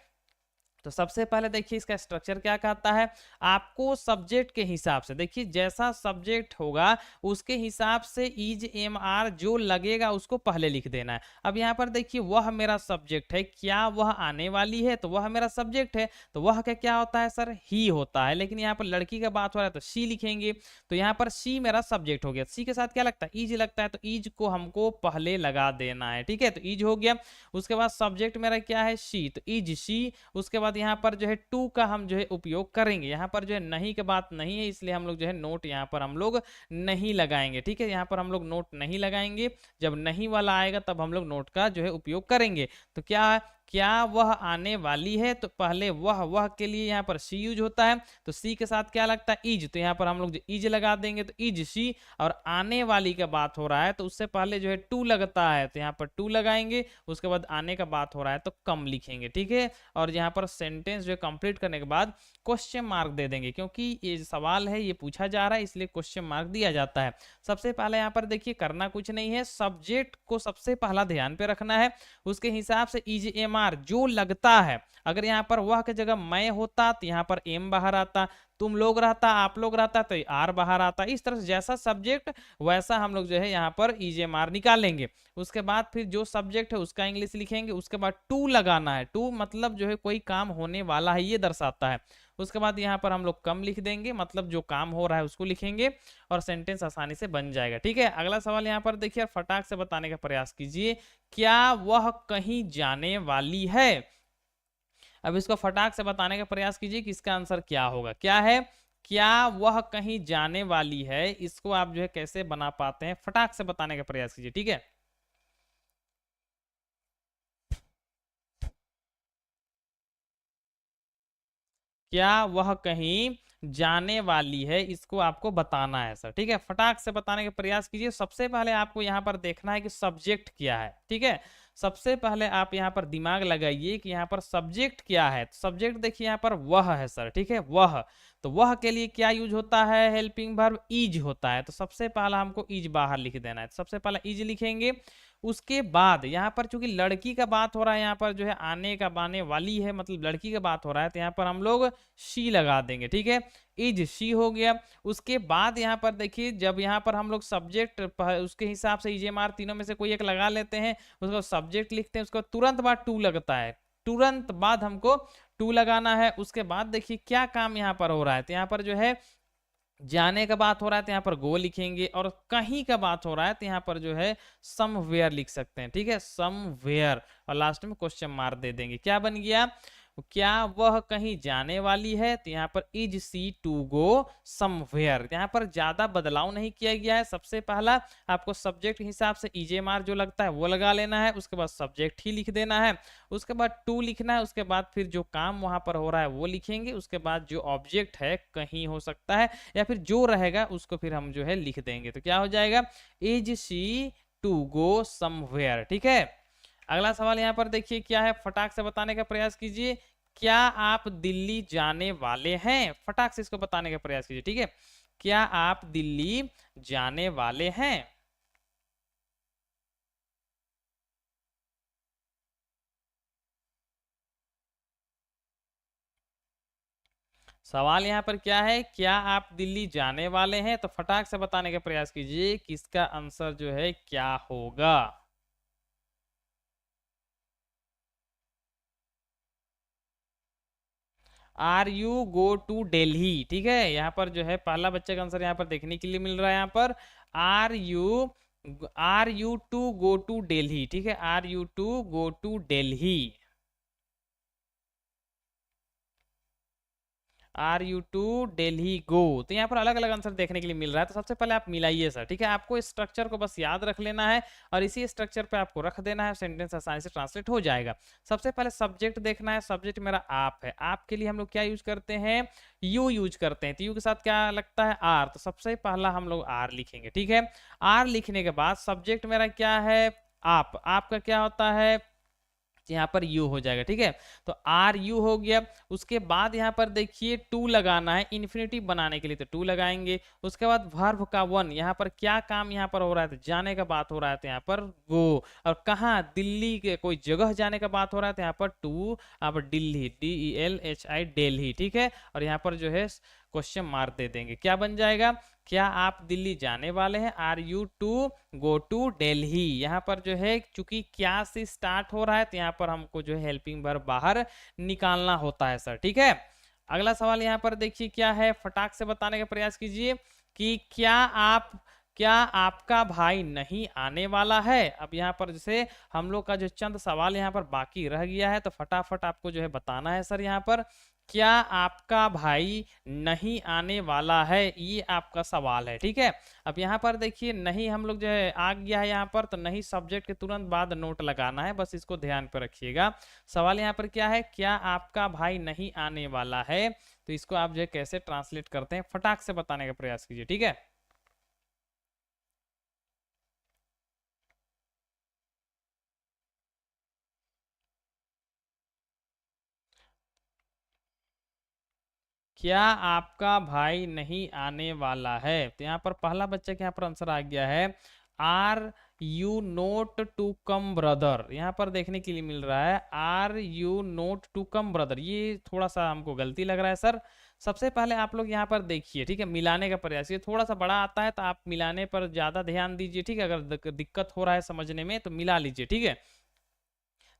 तो सबसे पहले देखिए इसका स्ट्रक्चर क्या कहता है, आपको सब्जेक्ट के हिसाब से, देखिए जैसा सब्जेक्ट होगा उसके हिसाब से इज एम आर जो लगेगा उसको पहले लिख देना है। अब यहाँ पर देखिए वह मेरा सब्जेक्ट है, क्या वह आने वाली है, तो वह मेरा सब्जेक्ट है, तो वह का क्या होता है सर, ही होता है। लेकिन यहाँ पर लड़की का बात हो रहा है तो शी लिखेंगे, तो यहाँ पर शी मेरा सब्जेक्ट हो गया। सी के साथ क्या लगता है, इज लगता है, तो इज को हमको पहले लगा देना है, ठीक है, तो इज हो गया। उसके बाद सब्जेक्ट मेरा क्या है, शी, तो इज शी। उसके बाद यहाँ पर जो है टू का हम जो है उपयोग करेंगे। यहाँ पर जो है नहीं की बात नहीं है, इसलिए हम लोग जो है नोट यहाँ पर हम लोग नहीं लगाएंगे, ठीक है, यहाँ पर हम लोग नोट नहीं लगाएंगे। जब नहीं वाला आएगा तब हम लोग नोट का जो है उपयोग करेंगे। तो क्या है, क्या वह आने वाली है, तो पहले वह के लिए यहाँ पर सी यूज होता है, तो सी के साथ क्या लगता है, इज, तो यहाँ पर हम लोग जो इज लगा देंगे तो इज सी, और आने वाली का बात हो रहा है तो उससे पहले जो है टू लगता है, तो यहाँ पर टू लगाएंगे, उसके बाद आने का बात हो रहा है तो कम लिखेंगे, ठीक है। और यहाँ पर सेंटेंस जो है कंप्लीट करने के बाद क्वेश्चन मार्क दे देंगे, क्योंकि ये सवाल है, ये पूछा जा रहा है, इसलिए क्वेश्चन मार्क दिया जाता है। सबसे पहले यहाँ पर देखिए करना कुछ नहीं है, सब्जेक्ट को सबसे पहला ध्यान पे रखना है, उसके हिसाब से इज एम आर जो लगता है, अगर यहाँ पर वह की जगह मैं होता तो यहाँ पर एम बाहर आता, तुम लोग रहता, आप लोग रहता तो आर बाहर आता, इस तरह से जैसा सब्जेक्ट वैसा हम लोग जो है यहाँ पर इज एम आर निकालेंगे। उसके बाद फिर जो सब्जेक्ट है उसका इंग्लिश लिखेंगे, उसके बाद टू लगाना है, टू मतलब जो है कोई काम होने वाला है ये दर्शाता है। उसके बाद यहाँ पर हम लोग कम लिख देंगे, मतलब जो काम हो रहा है उसको लिखेंगे, और सेंटेंस आसानी से बन जाएगा, ठीक है। अगला सवाल यहाँ पर देखिए, फटाक से बताने का प्रयास कीजिए, क्या वह कहीं जाने वाली है। अब इसको फटाक से बताने का प्रयास कीजिए कि इसका आंसर क्या होगा, क्या है, क्या वह कहीं जाने वाली है, इसको आप जो है कैसे बना पाते हैं, फटाक से बताने का प्रयास कीजिए, ठीक है। क्या वह कहीं जाने वाली है, इसको आपको बताना है सर, ठीक है। फटाक से बताने का प्रयास कीजिए। सबसे पहले आपको यहाँ पर देखना है कि सब्जेक्ट क्या है, ठीक है। सबसे पहले आप यहाँ पर दिमाग लगाइए कि यहाँ पर सब्जेक्ट क्या है। सब्जेक्ट देखिए यहाँ पर वह है सर, ठीक है, वह, तो वह के लिए क्या यूज होता है, हेल्पिंग वर्ब इज होता है, तो सबसे पहला हमको इज बाहर लिख देना है, तो सबसे पहला इज लिखेंगे। उसके बाद यहाँ पर चूंकि लड़की का बात हो रहा है, यहाँ पर जो है आने का बाने वाली है, मतलब लड़की का बात हो रहा है, तो यहाँ पर हम लोग शी लगा देंगे, ठीक है, इज शी हो गया। उसके बाद यहाँ पर देखिए, जब यहाँ पर हम लोग सब्जेक्ट उसके हिसाब से इजेमार तीनों में से कोई एक लगा लेते हैं, उसको सब्जेक्ट लिखते हैं, उसको तुरंत बाद टू लगता है, तुरंत बाद हमको टू लगाना है। उसके बाद देखिए क्या काम यहाँ पर हो रहा है, तो यहाँ पर जो है जाने का बात हो रहा है तो यहाँ पर गो लिखेंगे, और कहीं का बात हो रहा है तो यहाँ पर जो है समवेयर लिख सकते हैं, ठीक है, समवेयर, और लास्ट में क्वेश्चन मार्क दे देंगे। क्या बन गया, क्या वह कहीं जाने वाली है, तो यहाँ पर is she to go somewhere, यहाँ पर ज्यादा बदलाव नहीं किया गया है। सबसे पहला आपको सब्जेक्ट के हिसाब से इजेमार जो लगता है वो लगा लेना है, उसके बाद सब्जेक्ट ही लिख देना है, उसके बाद टू लिखना है, उसके बाद फिर जो काम वहां पर हो रहा है वो लिखेंगे, उसके बाद जो ऑब्जेक्ट है कहीं हो सकता है या फिर जो रहेगा उसको फिर हम जो है लिख देंगे, तो क्या हो जाएगा, is she to go somewhere, ठीक है। अगला सवाल यहाँ पर देखिए क्या है, फटाक से बताने का प्रयास कीजिए, क्या आप दिल्ली जाने वाले हैं, फटाक से इसको बताने का प्रयास कीजिए, ठीक है, क्या आप दिल्ली जाने वाले हैं। सवाल यहाँ पर क्या है, क्या आप दिल्ली जाने वाले हैं, तो फटाक से बताने का प्रयास कीजिए कि इसका आंसर जो है क्या होगा। Are you go to Delhi, ठीक है, यहाँ पर जो है पहला बच्चे का आंसर यहाँ पर देखने के लिए मिल रहा है, यहाँ पर are you to go to Delhi, ठीक है, are you to go to Delhi, are you to Delhi go, तो यहाँ पर अलग अलग आंसर देखने के लिए मिल रहा है। तो सबसे पहले आप मिलाइए सर, ठीक है, आपको इस स्ट्रक्चर को बस याद रख लेना है और इसी स्ट्रक्चर पे आपको रख देना है, सेंटेंस आसानी से ट्रांसलेट हो जाएगा। सबसे पहले सब्जेक्ट देखना है, सब्जेक्ट मेरा आप है, आप के लिए हम लोग क्या यूज करते हैं, यू यूज करते हैं, तो यू के साथ क्या लगता है, आर, तो सबसे पहला हम लोग आर लिखेंगे, ठीक है। आर लिखने के बाद सब्जेक्ट मेरा क्या है, आपका क्या होता है, यहाँ पर यू हो जाएगा, ठीक है, तो आर यू हो गया। उसके बाद यहाँ पर देखिए टू लगाना है, इन्फिनिटिव बनाने के लिए तो टू लगाएंगे। उसके बाद वर्ब का वन, यहाँ पर क्या काम यहाँ पर हो रहा है, तो जाने का बात हो रहा है तो यहाँ पर गो, और कहाँ, दिल्ली के कोई जगह जाने का बात हो रहा है तो यहाँ पर टू, यहाँ पर दिल्ली, DELHI दिल्ली, ठीक है, और यहाँ पर जो है क्वेश्चन मार्क दे देंगे, क्या बन जाएगा, क्या आप दिल्ली जाने वाले हैं, are you to go to Delhi. यहाँ पर जो है चूंकि क्या से स्टार्ट हो रहा है तो यहाँ पर हमको जो है हेल्पिंग वर्ब बाहर निकालना होता है सर, ठीक है। अगला सवाल यहाँ पर देखिए क्या है, फटाक से बताने का प्रयास कीजिए कि क्या आप क्या आपका भाई नहीं आने वाला है? अब यहाँ पर जैसे हम लोग का जो चंद सवाल यहाँ पर बाकी रह गया है, तो फटाफट आपको जो है बताना है सर यहाँ पर, क्या आपका भाई नहीं आने वाला है, ये आपका सवाल है। ठीक है, अब यहाँ पर देखिए नहीं हम लोग जो है आ गया है यहाँ पर, तो नहीं सब्जेक्ट के तुरंत बाद नोट लगाना है, बस इसको ध्यान पर रखिएगा। सवाल यहाँ पर क्या है, क्या आपका भाई नहीं आने वाला है, तो इसको आप जो है कैसे ट्रांसलेट करते हैं फटाक से बताने का प्रयास कीजिए। ठीक है, क्या आपका भाई नहीं आने वाला है, तो यहाँ पर पहला बच्चा के यहाँ पर आंसर आ गया है, are you not to come brother. यहाँ पर देखने के लिए मिल रहा है are you not to come brother, ये थोड़ा सा हमको गलती लग रहा है सर। सबसे पहले आप लोग यहाँ पर देखिए, ठीक है, मिलाने का प्रयास, ये थोड़ा सा बड़ा आता है तो आप मिलाने पर ज्यादा ध्यान दीजिए। ठीक है, अगर दिक्कत हो रहा है समझने में तो मिला लीजिए। ठीक है,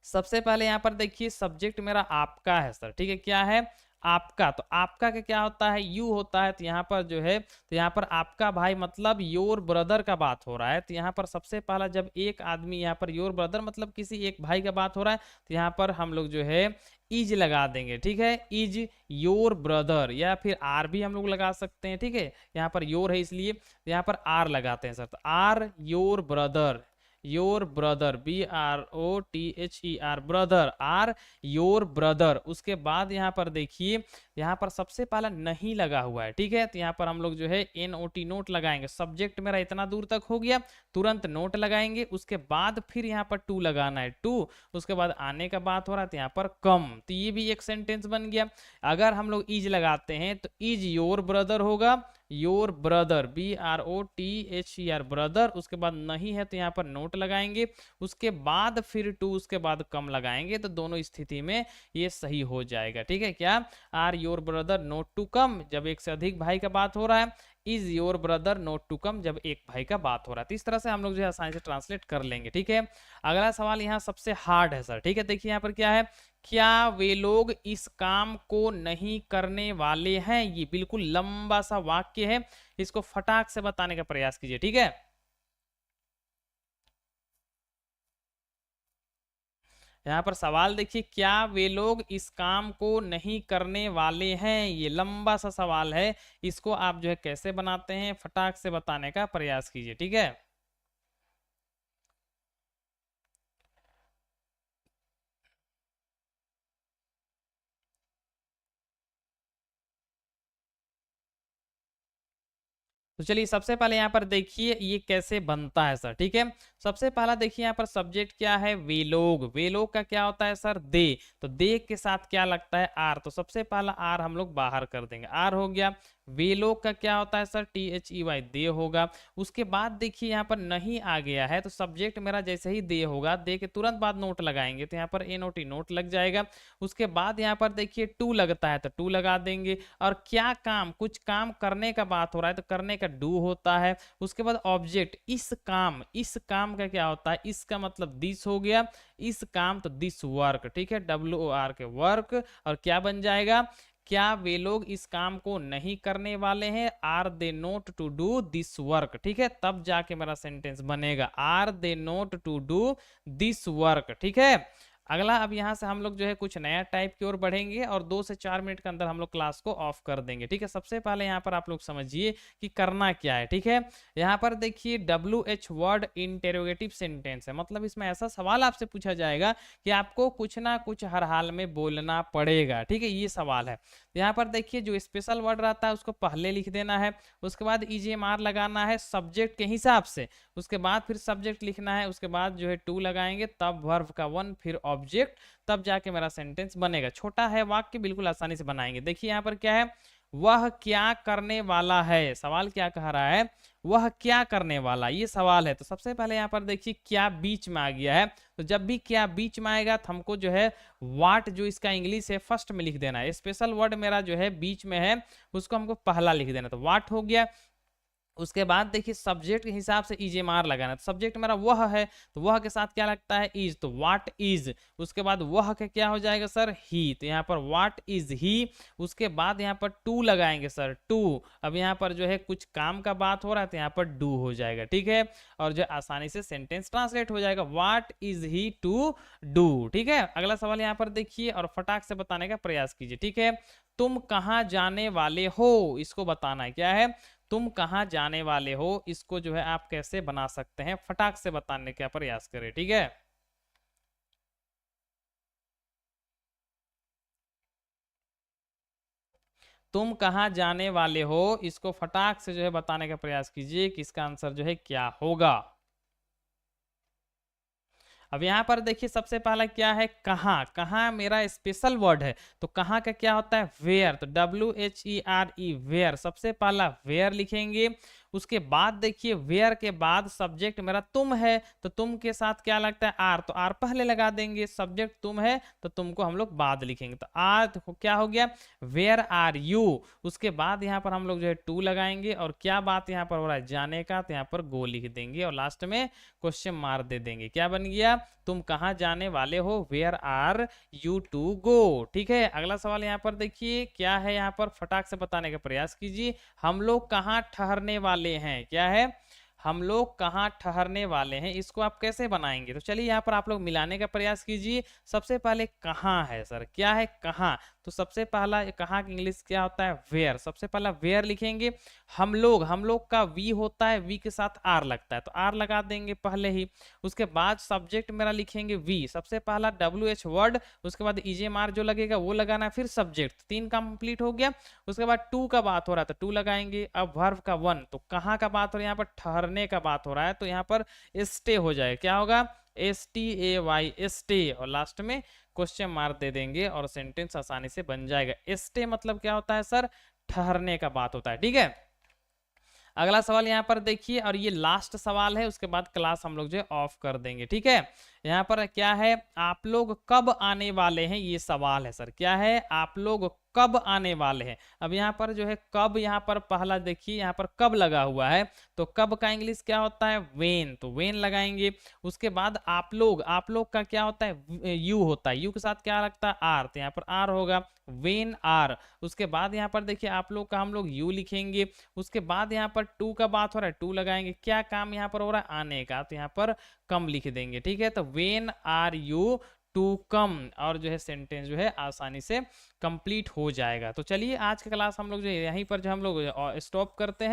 सबसे पहले यहाँ पर देखिए सब्जेक्ट मेरा आपका है सर। ठीक है, क्या है, आपका, तो आपका का क्या होता है, यू होता है, तो यहाँ पर जो है, तो यहाँ पर आपका भाई मतलब योर ब्रदर का बात हो रहा है, तो यहाँ पर सबसे पहला जब एक आदमी यहाँ पर योर ब्रदर मतलब किसी एक भाई का बात हो रहा है, तो यहाँ पर हम लोग जो है इज लगा देंगे। ठीक है, इज योर ब्रदर, या फिर आर भी हम लोग लगा सकते हैं। ठीक है, यहाँ पर योर है इसलिए यहाँ पर आर लगाते हैं सर, तो are your brother, your brother, BROTHER, brother, are your brother. उसके बाद यहाँ पर देखिए, यहाँ पर सबसे पहला नहीं लगा हुआ है। ठीक है, तो यहाँ पर हम लोग जो है NOT नोट लगाएंगे। सब्जेक्ट मेरा इतना दूर तक हो गया, तुरंत नोट लगाएंगे। उसके बाद फिर यहाँ पर टू लगाना है, टू, उसके बाद आने का बात हो रहा है तो यहाँ पर कम, तो ये भी एक सेंटेंस बन गया। अगर हम लोग इज लगाते हैं तो इज योर ब्रदर होगा, योर ब्रदर, BROTHER, ब्रदर। उसके बाद नहीं है तो यहाँ पर नोट लगाएंगे, उसके बाद फिर टू, उसके बाद कम लगाएंगे, तो दोनों स्थिति में ये सही हो जाएगा। ठीक है, क्या, are your brother not to come जब एक से अधिक भाई का बात हो रहा है, is your brother not to come जब एक भाई का बात हो रहा है। तो इस तरह से हम लोग जो है आसानी से ट्रांसलेट कर लेंगे। ठीक है, अगला सवाल यहाँ सबसे हार्ड है सर। ठीक है, देखिए यहाँ पर क्या है, क्या वे लोग इस काम को नहीं करने वाले हैं, ये बिल्कुल लंबा सा वाक्य है, इसको फटाक से बताने का प्रयास कीजिए। ठीक है, यहाँ पर सवाल देखिए, क्या वे लोग इस काम को नहीं करने वाले हैं, ये लंबा सा सवाल है, इसको आप जो है कैसे बनाते हैं फटाक से बताने का प्रयास कीजिए। ठीक है, तो चलिए सबसे पहले यहाँ पर देखिए ये कैसे बनता है सर। ठीक है, सबसे पहला देखिए यहाँ पर सब्जेक्ट क्या है, वे लोग, वे लोग का क्या होता है सर, दे, तो दे के साथ क्या लगता है, आर, तो सबसे पहला आर हम लोग बाहर कर देंगे, आर हो गया। वे लोग का क्या होता है सर, THEY, दे होगा। उसके बाद देखिए यहाँ पर नहीं आ गया है, तो सब्जेक्ट मेरा जैसे ही दे होगा, दे के तुरंत बाद नोट लगाएंगे, तो यहाँ पर NOT नोट लग जाएगा। उसके बाद यहाँ पर देखिए टू लगता है, तो टू लगा देंगे। और क्या काम, कुछ काम करने का बात हो रहा है, तो करने का डू होता है। उसके बाद ऑब्जेक्ट, इस काम, इस काम का क्या होता है, इसका मतलब दिस हो गया, इस काम तो दिस वर्क। ठीक है, WOR के वर्क, और क्या बन जाएगा, क्या वे लोग इस काम को नहीं करने वाले हैं, are they not to do this work. ठीक है, तब जाके मेरा सेंटेंस बनेगा, are they not to do this work. ठीक है, अगला अब यहाँ से हम लोग जो है कुछ नया टाइप की ओर बढ़ेंगे, और 2 से 4 मिनट के अंदर हम लोग क्लास को ऑफ कर देंगे। ठीक है, सबसे पहले यहाँ पर आप लोग समझिए कि करना क्या है। ठीक है, यहाँ पर देखिए WH वर्ड इंटेरोगेटिव सेंटेंस है, मतलब इसमें ऐसा सवाल आपसे पूछा जाएगा कि आपको कुछ ना कुछ हर हाल में बोलना पड़ेगा। ठीक है, ये सवाल है। यहाँ पर देखिए जो स्पेशल वर्ड रहता है उसको पहले लिख देना है, उसके बाद EGMR लगाना है सब्जेक्ट के हिसाब से, उसके बाद फिर सब्जेक्ट लिखना है, उसके बाद जो है टू लगाएंगे, तब वर्ब का वन, फिर ऑब्जेक्ट, तब जाके मेरा सेंटेंस बनेगा। छोटा है वाक्य, बिल्कुल आसानी से बनाएंगे। देखिए यहाँ पर क्या है, वह क्या करने वाला है, सवाल क्या कह रहा है, वह क्या करने वाला, ये सवाल है। तो सबसे पहले यहाँ पर देखिए क्या बीच में आ गया है, तो जब भी क्या बीच में आएगा तो हमको जो है वाट, जो इसका इंग्लिश है फर्स्ट में लिख देना है, स्पेशल वर्ड मेरा जो है बीच में है उसको हमको पहला लिख देना, तो वाट हो गया। उसके बाद देखिए सब्जेक्ट के हिसाब से इज एम आर लगाना, तो सब्जेक्ट मेरा वह है, तो वह के साथ क्या लगता है इज, तो व्हाट इज। उसके बाद वह का क्या हो जाएगा सर ही, तो यहाँ पर व्हाट इज ही। उसके बाद यहाँ पर टू लगाएंगे सर टू, अब यहाँ पर जो है कुछ काम का बात हो रहा है तो यहाँ पर डू हो जाएगा, ठीक है। और जो आसानी से सेंटेंस ट्रांसलेट हो जाएगा, what is he to do, ठीक है। अगला सवाल यहाँ पर देखिए और फटाक से बताने का प्रयास कीजिए, ठीक है। तुम कहाँ जाने वाले हो, इसको बताना है, क्या है, तुम कहाँ जाने वाले हो, इसको जो है आप कैसे बना सकते हैं, फटाक से बताने का प्रयास करें, ठीक है। तुम कहाँ जाने वाले हो, इसको फटाक से जो है बताने का प्रयास कीजिए कि इसका आंसर जो है क्या होगा। अब यहाँ पर देखिए सबसे पहला क्या है, कहाँ, कहाँ मेरा स्पेशल वर्ड है, तो कहाँ का क्या होता है वेयर, तो WHERE वेयर, सबसे पहला वेयर लिखेंगे। उसके बाद देखिए वेयर के बाद सब्जेक्ट मेरा तुम है, तो तुम के साथ क्या लगता है आर, तो आर पहले लगा देंगे, सब्जेक्ट तुम है तो तुमको हम लोग बाद लिखेंगे, तो आर तो क्या हो गया वेयर आर यू। उसके बाद यहाँ पर हम लोग जो है टू लगाएंगे, और क्या बात यहाँ पर हो रहा है जाने का, तो यहाँ पर गो लिख देंगे, और लास्ट में क्वेश्चन मार्क दे देंगे, क्या बन गया तुम कहाँ जाने वाले हो, where are you to go, ठीक है। अगला सवाल यहाँ पर देखिए क्या है, यहाँ पर फटाक से बताने का प्रयास कीजिए, हम लोग कहाँ ठहरने वाले हैं, क्या है हम लोग कहाँ ठहरने वाले हैं, इसको आप कैसे बनाएंगे, तो चलिए यहाँ पर आप लोग मिलाने का प्रयास कीजिए। सबसे पहले कहाँ है सर, क्या है कहाँ, तो सबसे पहला कहाँ की इंग्लिश क्या होता है वेयर, सबसे पहला वेयर लिखेंगे। हम लोग का वी होता है, वी के साथ आर लगता है, तो आर लगा देंगे पहले ही। उसके बाद सब्जेक्ट मेरा लिखेंगे वी, सबसे पहला WH वर्ड, उसके बाद EJMR जो लगेगा वो लगाना है, फिर सब्जेक्ट, तीन कंप्लीट हो गया। उसके बाद टू का बात हो रहा था टू लगाएंगे, अब वर्ब का वन, तो कहाँ का बात हो रहा है, यहाँ पर ठहरने का बात हो रहा है, तो यहाँ पर स्टे हो जाए, क्या होगा STAY स्टे, और लास्ट में क्वेश्चन मार्क दे देंगे और सेंटेंस आसानी से बन जाएगा। स्टे मतलब क्या होता है सर, ठहरने का बात होता है, ठीक है। अगला सवाल यहाँ पर देखिए, और ये लास्ट सवाल है, उसके बाद क्लास हम लोग जो है ऑफ कर देंगे, ठीक है। यहाँ पर क्या है, आप लोग कब आने वाले हैं, ये सवाल है सर, क्या है आप लोग कब आने वाले हैं। अब यहाँ पर जो है कब, यहाँ पर पहला देखिए यहाँ पर कब लगा हुआ है, तो कब का इंग्लिश क्या होता है वेन, तो वेन लगाएंगे। उसके बाद आप लोग का क्या होता है यू होता है, यू के साथ क्या लगता है आर, तो यहाँ पर आर होगा वेन आर। उसके बाद यहाँ पर देखिए आप लोग का हम लोग यू लिखेंगे। उसके बाद यहाँ पर टू का बात हो रहा है टू लगाएंगे, क्या काम यहाँ पर हो रहा है आने का, तो यहाँ पर कम लिख देंगे, ठीक है। तो when are you to come, और जो है सेंटेंस जो है आसानी से कंप्लीट हो जाएगा। तो चलिए आज का क्लास हम लोग जो है यहीं पर जो हम लोग स्टॉप करते हैं।